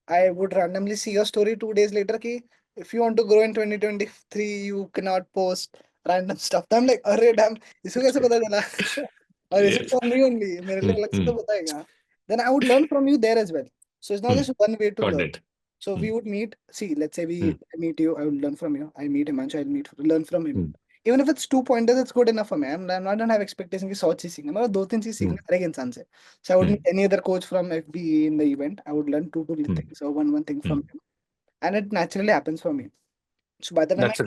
I would randomly see a story 2 days later कि if you want to grow in 2023, you cannot post random stuff. तो I'm like, अरे damn, इसको कैसे पता चला? और इसे Yes. for me only, मेरे लिए Hmm, अलग से hmm, तो पता है क्या? Then I would learn from you there as well. So it's not hmm. just one way to Got learn. it. So Hmm, we would meet. See, let's say hmm, I meet you, I would learn from you. I meet Himanshu, I'll learn from him. hmm, Even if it's 2 pointers, it's good enough for me. I'm not don't have expectation कि 100 चीज सीखना, मतलब 2 3 चीज hmm, सीखना हर एक इंसान से. So I would hmm, meet any other coach from FBA in the event. I would learn two hmm, things or one thing hmm. from him, and it naturally happens for me. So by the time That's a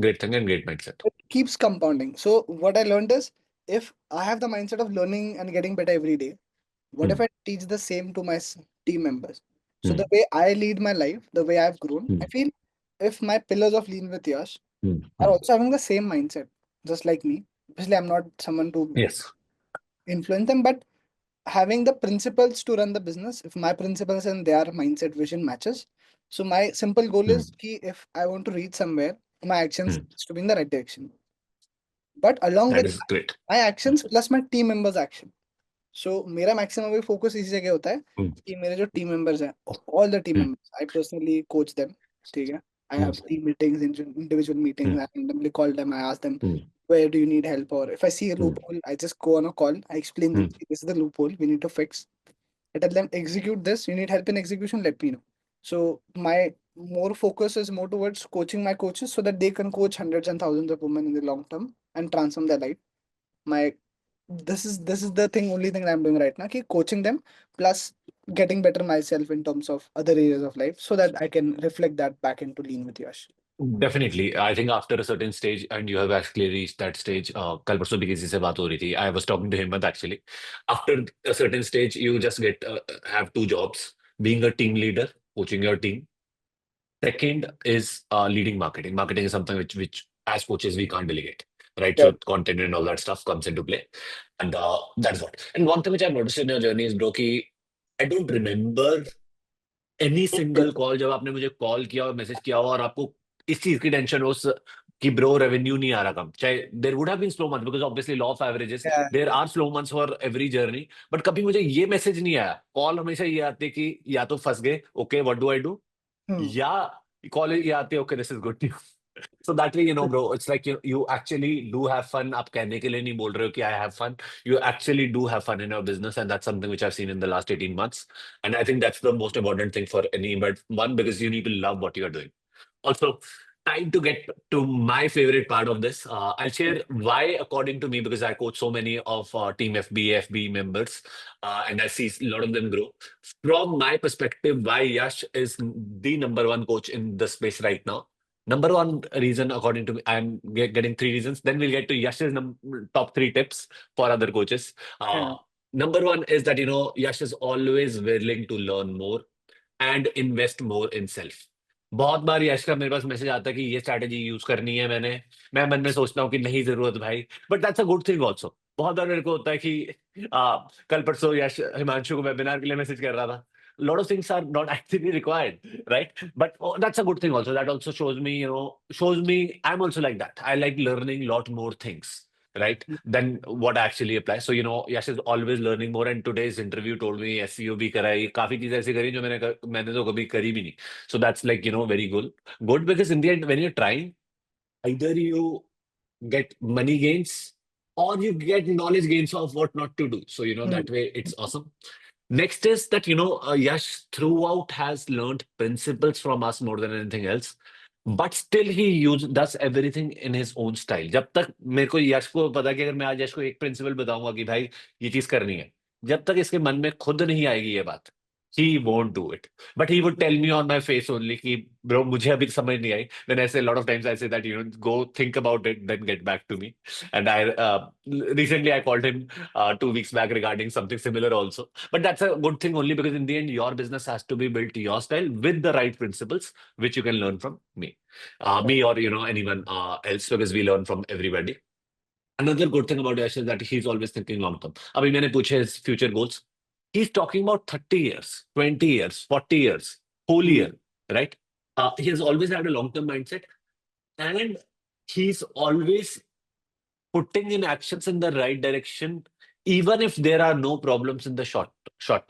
great thing and great mindset. it keeps compounding. So what I learned is if I have the mindset of learning and getting better every day, what if Hmm, I teach the same to my team members? So hmm, the way I lead my life, the way I've grown, hmm, I feel if my pillars of Lean with Yash hmm, are hmm. also having the same mindset, just like me. Obviously, I'm not someone to Yes. influence them, but having the principles to run the business, if my principles and their mindset vision matches. So my simple goal Hmm, is ki if I want to reach somewhere, my actions hmm. needs to be in the right direction. But along That with is great. my actions plus my team members' action. सो मेरा maximum अभी focus इसी जगह होता है Hmm, कि मेरे जो team members हैं, all the team hmm, members, I personally coach them. ठीक है, आई hmm, have team meetings, individual hmm, meetings, I randomly call them, I ask them hmm, where do you need help, or if I see a hmm, loophole I just go on a call, I explain them hmm, this is the loophole we need to fix. I tell them execute this, you need help in execution, let me know. So my more focus is more towards coaching my coaches so that they can coach hundreds and thousands of women in the long term and transform their life. My this is the thing, only thing I'm doing right now, ki coaching them plus getting better myself in terms of other areas of life so that I can reflect that back into Lean with Yash. Definitely. I think after a certain stage, and you have actually reached that stage, कल परसों भी किसी से बात हो रही थी. I was talking to him actually. After a certain stage, you just get have two jobs: being a team leader, coaching your team. Second is leading marketing. Marketing is something which as coaches we can't delegate, right? Yeah. So content and all that stuff comes into play, and that's what. And one thing which I've noticed in your journey is, bro, कि I don't remember any single call जब आपने मुझे call किया और message किया हो और आपको इस चीज की टेंशन हो कि ब्रो रेवेन्यू नहीं आ रहा कम, चाहे there would have been slow months because obviously law of averages, Yeah. There are slow months for every journey, but कभी मुझे ये मैसेज नहीं आया. कॉल हमेशा ये आती है कि या तो फंस गए, okay what do I do, Hmm. या कॉल ये आती है, okay this is good. So that way, bro, it's like you actually do have fun. आप कहने के लिए नहीं बोल रहे हो कि I have fun. You actually do have fun in your business, and that's something which I've seen in the last 18 months. And I think that's the most important thing for any, but one, because you need to love what you're doing. Also, time to get to my favorite part of this. I'll share why, according to me, because I coach so many of Team FBA, FB members, and I see a lot of them grow. From my perspective, why Yash is the number one coach in the space right now. Number one reason, according to me, I'm getting three reasons. Then we'll get to Yash's top three tips for other coaches. Yeah. Number one is that, Yash is always willing to learn more and invest more in self. बहुत बार यश का मेरे पास message आता है कि ये strategy use करनी है मैंने, मैं मन में सोचता हूँ कि नहीं जरूरत भाई, but that's a good thing also. बहुत बार मेरे को होता है कि कल परसों यश हिमांशु को वेबिनार के लिए मैसेज कर रहा था. Lot of things are not actually required, right? But that's a good thing also. That also shows me, shows me I'm also like that. I like learning a lot more things, right? Than what actually applies. So, Yash is always learning more. And today's interview told me SEO भी कराई, काफी चीजें ऐसी करी जो मैंने तो कभी करी भी नहीं. So that's like, very good. Good because in the end, when you're trying, either you get money gains or you get knowledge gains of what not to do. So, Hmm. that way it's awesome. Next is that, Yash throughout has learned principles from us more than anything else. But still he does everything in his own style. जब तक मेरे को यश को पता है कि अगर मैं आज यश को एक प्रिंसिपल बताऊंगा कि भाई ये चीज करनी है, जब तक इसके मन में खुद नहीं आएगी ये बात, he won't do it. But he would tell me on my face only कि bro मुझे अभी समझ नहीं आई. Then I say a lot of times I say that go think about it then get back to me. And I recently I called him 2 weeks back regarding something similar also. But that's a good thing only because in the end your business has to be built to your style with the right principles which you can learn from me, me or anyone else because we learn from everybody. Another good thing about Yash is that he's always thinking long term. अभी मैंने पूछे his future goals. He's talking about 30 years, 20 years, 40 years, whole Hmm. year, right? He has always had a long term mindset and he's always putting in actions in the right direction, even if there are no problems in the short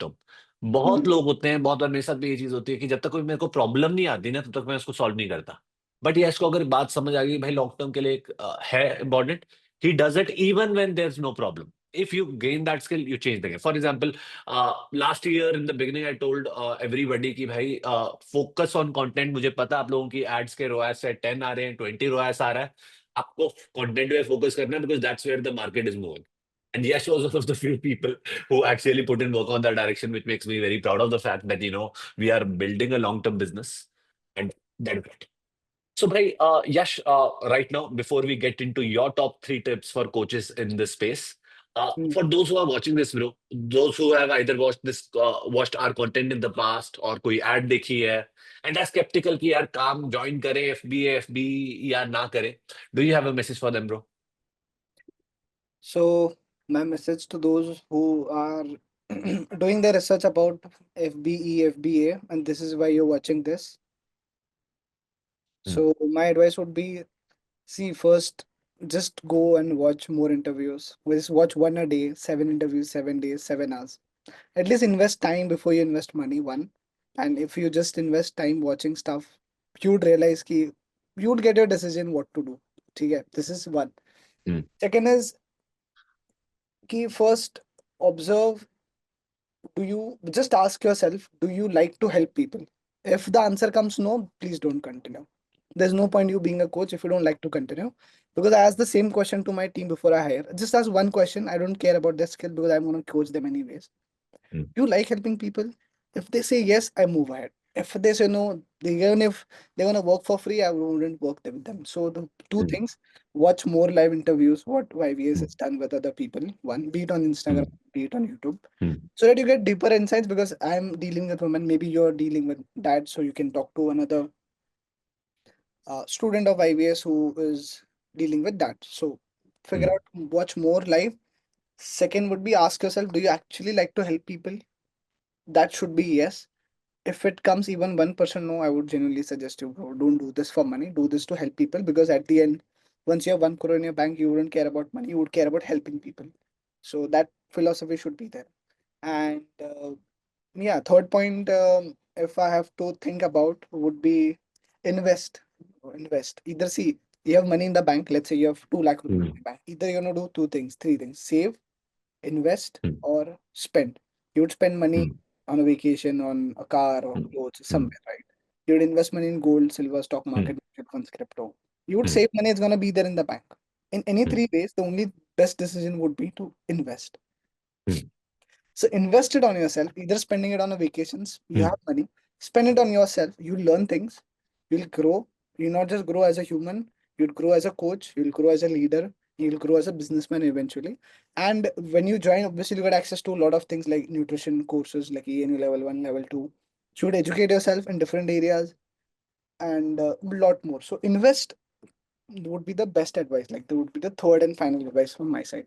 term. Hmm. बहुत लोग होते हैं, बहुत बार मेरे साथ भी ये चीज होती है कि जब तक कोई मेरे को प्रॉब्लम नहीं आती ना तब तक मैं उसको सॉल्व नहीं करता. बट यश को अगर बात समझ आ गई भाई लॉन्ग टर्म के लिए एक है important, he does it even when there is no problem. If you gain that skill, you change the game. For example, last year in the beginning, I told everybody कि भाई focus on content. मुझे पता आप लोगों की ads के ROAS से 10 आ रहे हैं, 20 ROAS आ रहा है. आपको कंटेंट पे फोकस करना है because that's where the market is moving. And Yash was one of the few people who actually put in work on that direction, which makes me very proud of the fact that we are building a long-term business, and that is it. So, bhai, Yash, right now, before we get into your top three tips for coaches in this space, Hmm. for those who are watching this, bro, those who have either watched our content in the past or कोई ad देखी है, and are skeptical कि यार काम join करे FBA, FB या ना करे, do you have a message for them, bro? So my message to those who are doing their research about FBE, FBA, and this is why you're watching this. Hmm. So my advice would be, see, first, just go and watch more interviews. Just watch one a day, 7 interviews, 7 days, 7 hours. At least invest time before you invest money, one. And if you just invest time watching stuff, you'd realize ki you'd get your decision what to do. ठीक है? This is one. Hmm. Second is कि first observe, do you just ask yourself, do you like to help people? If the answer comes no, please don't continue. There's no point you being a coach if you don't like to continue. Because I asked the same question to my team before I hire. Just ask one question. I don't care about their skill because I'm going to coach them anyways. mm, You like helping people? If they say yes, I move ahead. If they say no, even if they're gonna work for free, I wouldn't work with them. So the two mm, things: watch more live interviews, what YVS mm, has done with other people. One, be it on Instagram, mm, be it on YouTube, mm, so that you get deeper insights. Because I'm dealing with women, maybe you're dealing with dad, so you can talk to another student of IVS who is dealing with that. So figure mm, out, watch more live. Second would be ask yourself, do you actually like to help people? That should be yes. If it comes even 1% no, I would genuinely suggest you, bro, don't do this for money. Do this to help people, because at the end, once you have 1 crore in your bank, you wouldn't care about money. You would care about helping people. So that philosophy should be there. And yeah, third point, if I have to think about, would be invest. Invest. Either see, you have money in the bank. Let's say you have 2 lakh rupees in mm, the bank. Either you're gonna do two things, three things: save, invest, mm, or spend. You would spend money mm, on a vacation, on a car, or mm, clothes mm, somewhere, right? You would invest money in gold, silver, stock mm, market, mutual funds, crypto. You would mm, save money, it's gonna be there in the bank. In any mm, three ways, the only best decision would be to invest. mm, So invest it on yourself, either spending it on a vacations, you mm, have money, spend it on yourself, you learn things, you'll grow. You not just grow as a human, you'll grow as a coach, you'll grow as a leader, you'll grow as a businessman eventually. And when you join, obviously you get access to a lot of things like nutrition courses like ENU level 1, level 2. You should educate yourself in different areas and a lot more. So invest would be the best advice. Like that would be the third and final advice from my side.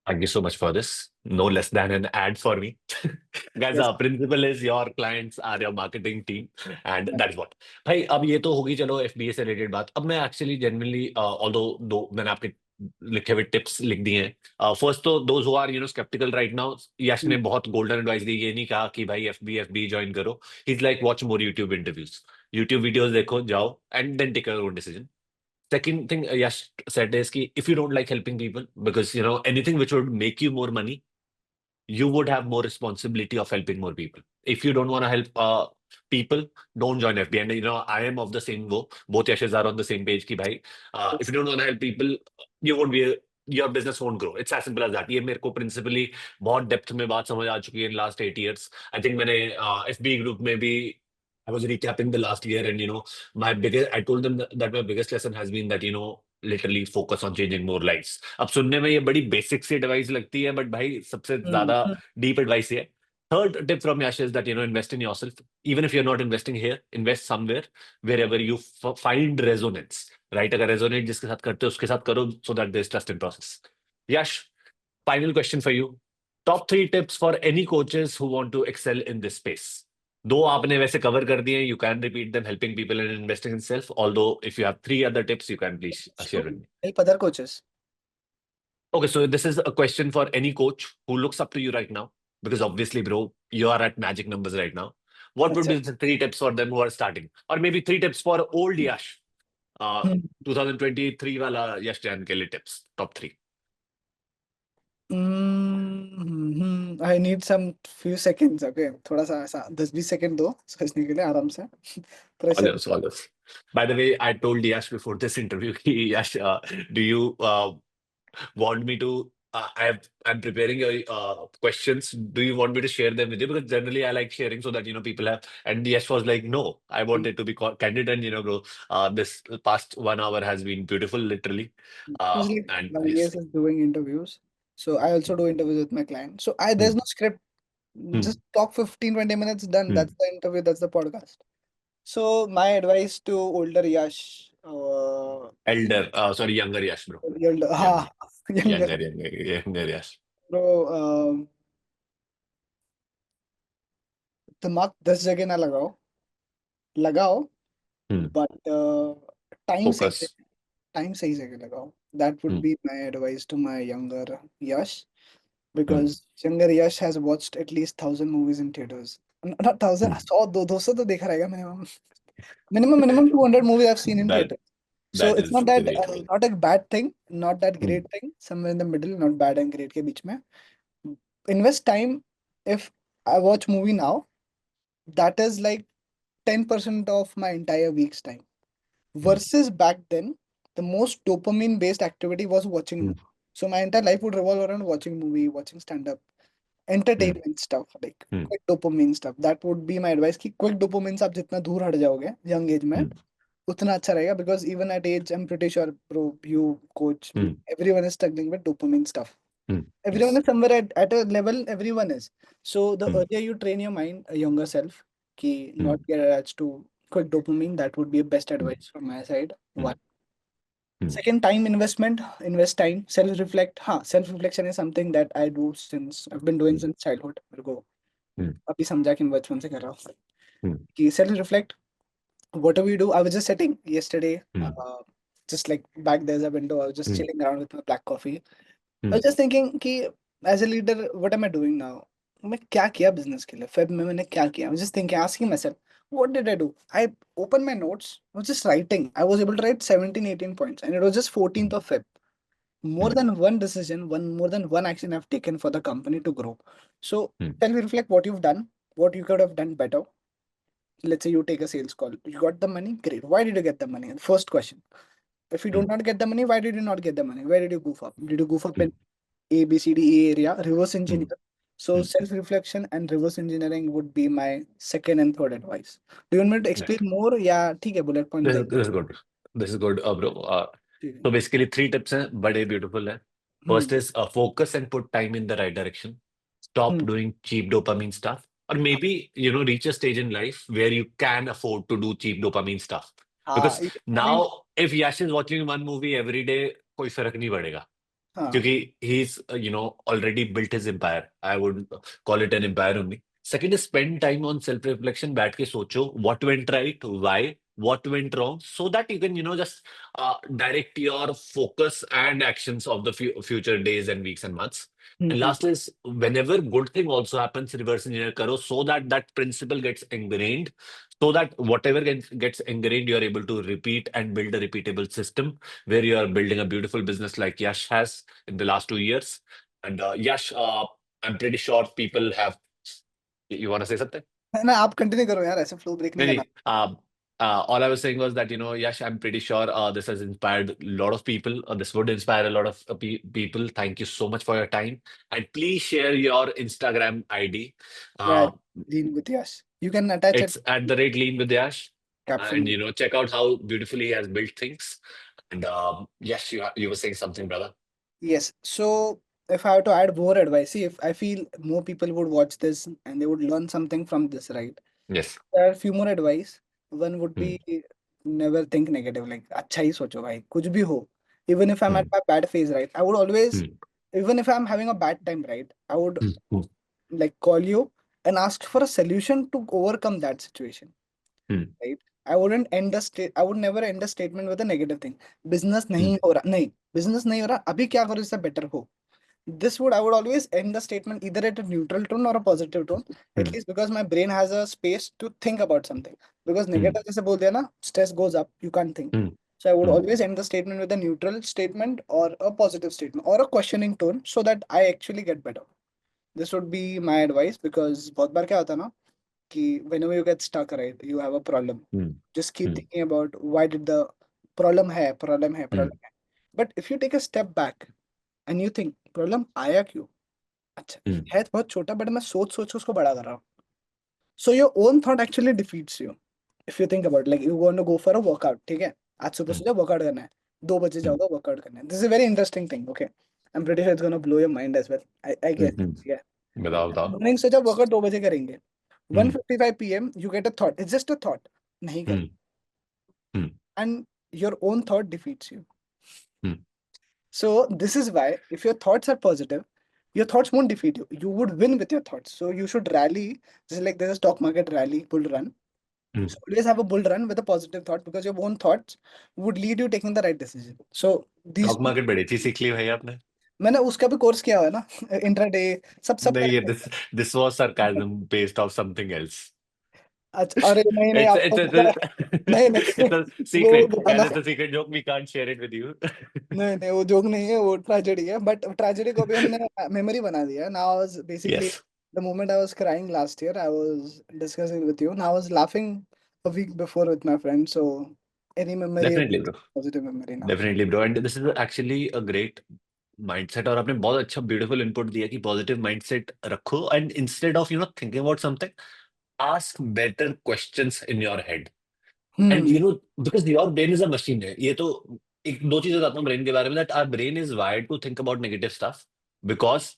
Thank you so much for this. No less than an ad for me. Guys, Yes. our principle is your clients are your marketing team, and that is what. भाई अब ये तो होगी चलो FBA से related बात. अब मैं एक्चुअली जनरली ऑल्दो दो मैंने आपके लिखे हुए टिप्स लिख दिए हैं. फर्स्ट तो those who are skeptical right now, Yash ने बहुत गोल्डन एडवाइस दी. ये नहीं कहा कि भाई एफबी ज्वाइन करो. He is like watch more YouTube interviews, YouTube videos देखो जाओ and then take your own decision. Second thing Yash said is ki if you don't like helping people, because anything which would make you more money, you would have more responsibility of helping more people. If you don't want to help people, don't join FB. And I am of the same go. Both Yashes are on the same page. Ki bhai, if you don't want to help people, you won't be. Your business won't grow. It's as simple as that. ये मेरे को principally बहुत depth में बात समझ आ चुकी है in last 8 years. I think मैंने FB group में भी I was recapping the last year, and my biggest I told them that my biggest lesson has been that literally focus on changing more lives. अब सुनने में ये बड़ी basic सी advice लगती है, बट भाई सबसे ज्यादा Mm. डीप एडवाइस ये है. Third tip from Yash is that invest in yourself. Even if you're not investing here, invest somewhere wherever you find resonance. Right? अगर resonate जिसके साथ करते हो उसके साथ करो, so that there's trust in process. Yash, final question for you. Top three tips for any coaches who want to excel in this space. दो आपने वैसे कवर कर दिए. You can repeat them. Helping people and investing in self. Although if you have three other tips, you can please share with So me. help other coaches. Okay, so this is a question for any coach who looks up to you right now, because obviously, bro, you are at magic numbers right now. What would अच्छा. be the three tips for them who are starting, or maybe three tips for old Yash, uh, Hmm. 2023 वाला Yash Jain के लिए tips, top three. I need some few seconds. Okay, थोड़ा सा ऐसा 10-20 second दो सोचने के लिए आराम से. All pressure. this, all this. By the way, I told Yash before this interview, Yash, do you want me to I'm preparing your questions. Do you want me to share them with you? Because generally I like sharing so that people have. And Yash was like, no, I wanted to be candid, and bro, this past 1 hour has been beautiful, literally. Usually And YVS is doing interviews, so I also do interviews with my client. So I there's hmm, no script. hmm, Just talk 15-20 minutes, done. hmm. That's the interview. That's the podcast. So my advice to older Yash, Elder, sorry, younger Yash, bro. older, Younger, younger younger Yash. bro, दिमाग 10 जगह ना लगाओ. लगाओ, Hmm. but time सही से, Focus. time सही जगह लगाओ. That would Hmm, be my advice to my younger Yash, hmm. because younger Yash has watched at least 1,000 movies in theaters. Not thousand, Hmm. 100, 200 तो देखा रहेगा minimum. Minimum 200 movies I've seen in That theater. So that it's is not that relatable. not a bad thing, not that Hmm. great thing. Somewhere in the middle, not bad and great के बीच में. Invest time. If I watch movie now, that is like 10% of my entire week's time. mm, versus back then, the most dopamine based activity was watching mm, movie. So my entire life would revolve around watching movie, watching stand up, mm, entertainment stuff, like mm, quick dopamine stuff. That would be my advice कि quick dopamine से आप जितना दूर हट जाओगे young age में, mm, उतना अच्छा रहेगा. Because even at age, I'm pretty sure, bro, you, coach, me, mm, everyone is struggling with dopamine stuff. mm. Everyone Yes. is somewhere at a level, everyone is. So the Mm, earlier you train your mind, a younger self, ki not mm, get attached to quick dopamine, that would be a best mm, advice from my side. One. mm, mm, Second, time investment, invest time, self-reflect. हाँ, self-reflection is something that I do since, I've been doing mm, since childhood. मेरे को mm, अभी समझा कि मैं बचपन से कर रहा हूँ. mm, कि self-reflect, whatever you do. I was just sitting yesterday, mm, just like back there's a window. I was just mm, chilling around with my black coffee. I mm, was just thinking कि as a leader, what am I doing now? मैं क्या किया business के लिए? Feb में मैंने क्या किया? I was just thinking, asking myself, what did I do? I opened my notes. I was just writing. I was able to write 17, 18 points, and it was just 14th mm, of Feb. More mm, than one decision, more than one action I've taken for the company to grow. So mm, tell me, reflect what you've done, what you could have done better. Let's say you take a sales call. You got the money, great. Why did you get the money? First question. If you do mm, not get the money, why did you not get the money? Where did you goof up? Did you goof up in mm, A, B, C, D, E area? Reverse engineer. mm, So mm. self-reflection and reverse engineering would be my second and third advice. Do you want me to explain Right. more? Yeah, ठीक है, bullet point This कर is, this is good. This is good, bro. ठीक है. So basically, three tips हैं, बड़े beautiful है. First hmm is focus and put time in the right direction. Stop hmm. doing cheap dopamine stuff, or maybe reach a stage in life where you can afford to do cheap dopamine stuff. हाँ Because I mean, now, if Yash is watching one movie every day, कोई फर्क नहीं पड़ेगा. हाँ. क्योंकि he's already built his empire. I would call it an empire only. Second is spend time on self reflection. बैठ के सोचो what went right, why, what went wrong, so that you can just direct your focus and actions of the future days and weeks and months. And hmm last is whenever good thing also happens, reverse engineer karo so that that principle gets ingrained, so that whatever gets ingrained, you are able to repeat and build a repeatable system where you are building a beautiful business like Yash has in the last 2 years. And Yash, I'm pretty sure people have. You want to say something? है ना. आप continue करो यार, ऐसे flow break No, नहीं no. करना. All I was saying was that, Yash, I'm pretty sure this has inspired a lot of people. This would inspire a lot of people. Thank you so much for your time. And please share your Instagram ID. Yeah, Uh, Dean with Yash. You can attach it. it's at the rate Lean with Yash. And, Caption. check out how beautifully he has built things. And Yash, you were saying something, brother. Yes. So if I have to add more advice, see, if I feel more people would watch this and they would learn something from this, right? Yes. There are a few more advice. One would Hmm, be never think negative. Like अच्छा ही सोचो भाई, कुछ भी हो. Even if I'm at hmm, my bad phase, right? I would always, hmm, even if I'm having a bad time, right? I would hmm, hmm, like call you and ask for a solution to overcome that situation. hmm, Right? I would never end a statement with a negative thing. Business hmm, नहीं हो रहा, नहीं, business नहीं हो रहा, अभी क्या करो इससे better हो. I would always end the statement either at a neutral tone or a positive tone, at hmm, least because my brain has a space to think about something. Because hmm, negative जैसे बोल दिया ना, stress goes up, you can't think. hmm, So I would hmm, always end the statement with a neutral statement or a positive statement or a questioning tone so that I actually get better. This would be my advice because बहुत बार क्या होता है ना कि whenever you get stuck, right, you have a problem. hmm, Just keep hmm, thinking about why did the problem है, hmm, problem है. But if you take a step back and you think problem आया क्यों? अच्छा, hmm, है तो बहुत छोटा but मैं सोच सोच के उसको बड़ा कर रहा हूँ. So your own thought actually defeats you. If you think about like you want to go for a workout, ठीक है? आज सुबह hmm, सुबह वर्कआउट करना है. 2 बजे hmm, जाओगे वर्कआउट करना है. This is a very interesting thing. Okay, I'm pretty sure it's gonna blow your mind as well. I hmm, guess. hmm. Yeah. बताओ बताओ. मॉर्निंग से जब वर्कआउट 2 बजे करेंगे, Hmm, 1:55 PM you get a thought. It's just a thought. नहीं कर. hmm, hmm, And your own thought defeats you. hmm, So this is why if your thoughts are positive, your thoughts won't defeat you. You would win with your thoughts. So you should rally. This is like there's a stock market rally, bull run. hmm. So always have a bull run with a positive thought because your own thoughts would lead you taking the right decision. So these stock two, market बड़ी अच्छी सीख ली भाई आपने. मैंने उसका भी course किया हुआ है ना. इंट्राडे सब सब नहीं, ये करके. This was sarcasm based off something else. अच्छा, अरे नहीं नहीं, It's आपको it's पता है. it's नहीं नहीं, it's a वो secret, guys. बताना. It's a secret joke. We can't share it with you. नहीं नहीं, वो जोक नहीं है, वो ट्रेजेडी है. बट ट्रेजेडी को भी हमने मेमोरी बना दिया. Now I was basically Yes. The moment I was crying last year, I was discussing with you. Now I was laughing a week before with my friend. So any memory, Definitely, bro. positive memory now. Definitely, bro. And this is actually a great mindset. और आपने बहुत अच्छा beautiful input दिया कि positive mindset रखो and instead of thinking about something, ask better questions in your head. And Hmm. because your brain is a machine है, ये तो एक दो चीजें बताता हूँ ब्रेन के बारे में, that our brain is wired to think about negative stuff because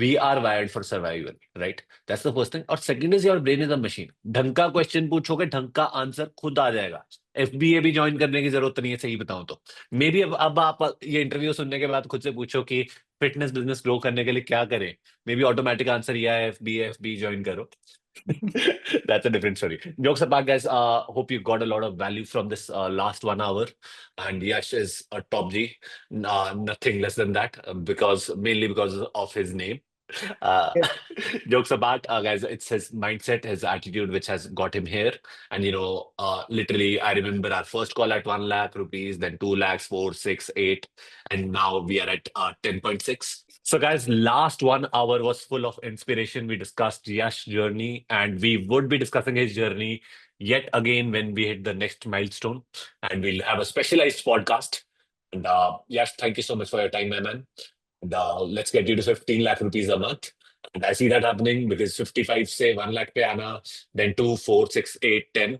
we are wired for survival, right? That's the first thing. और second is your brain is a machine. ढंग का क्वेश्चन पूछोगे, ढंग का आंसर खुद आ जाएगा. FBA भी join करने की जरूरत नहीं है, सही बताऊं तो. मे बी अब आप ये इंटरव्यू सुनने के बाद खुद से पूछो कि फिटनेस बिजनेस ग्रो करने के लिए क्या करें. मे बी ऑटोमेटिक आंसर यह है, FBA ज्वाइन करो. That's a different story. Jokes apart, guys. Hope you got a lot of value from this last 1 hour. And Yash is a top G. Nothing less than that, because mainly because of his name. Uh, Yeah. jokes apart, guys. It's his mindset, his attitude, which has got him here. And literally, I remember our first call at 1 lakh rupees, then 2 lakhs, 4, 6, 8, and now we are at 10.6. So, guys, last 1 hour was full of inspiration. We discussed Yash's journey, and we would be discussing his journey yet again when we hit the next milestone. And we'll have a specialized podcast. And Yash, thank you so much for your time, my man. And let's get you to 15 lakh rupees a month. And I see that happening because 55 say 1 lakh pe aana, then 2, 4, 6, 8, 10.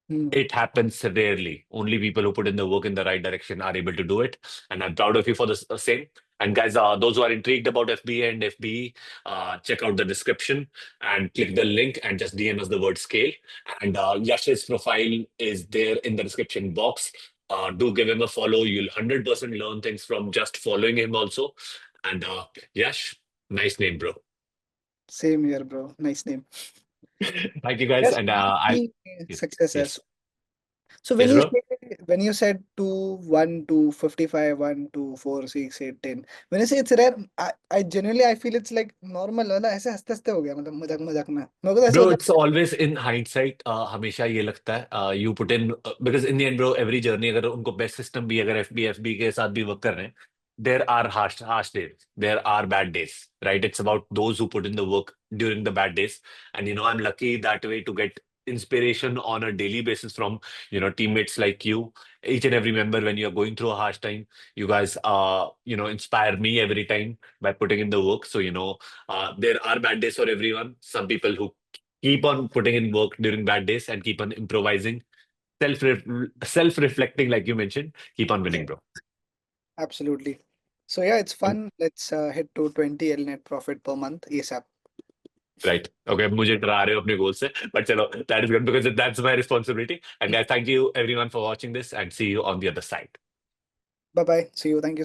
Hmm. It happens rarely. Only people who put in the work in the right direction are able to do it. And I'm proud of you for the same. And guys, those who are intrigued about FBA and FBE, check out the description and click the link and just DM us the word scale. And Yash's profile is there in the description box. Do give him a follow. You'll 100% learn things from just following him also. And Yash, nice name, bro. Same here, bro. Nice name. Thank you, guys. Yes, And I'll. Yes, success as. yes, So yes, bro. when you said 1 to 55, 1 to 4, 6, 8, 10, when you say it's rare, I genuinely I feel it's like normal है ना, ऐसे हंसते हंसते हो गया, मतलब मजाक मजाक में मेरे को तो ऐसे Bro, होता it's always in hindsight. हमेशा ये लगता है you put in because in the end, bro, every journey अगर उनको best system भी अगर FB के साथ भी work कर रहे हैं, there are harsh days, there are bad days, right? It's about those who put in the work during the bad days, and I'm lucky that way to get inspiration on a daily basis from teammates like you, each and every member. When you're going through a harsh time, you guys inspire me every time by putting in the work. So there are bad days for everyone. Some people who keep on putting in work during bad days and keep on improvising, self self reflecting, like you mentioned, keep on winning, है. bro. Absolutely. So yeah, it's And fun. Let's hit to 20 L net profit per month ASAP. right, okay, मुझे डरा रहे हो अपने गोल से, but चलो, that is good because that's my responsibility. And guys, thank you everyone for watching this, and see you on the other side. Bye bye. See you. Thank you so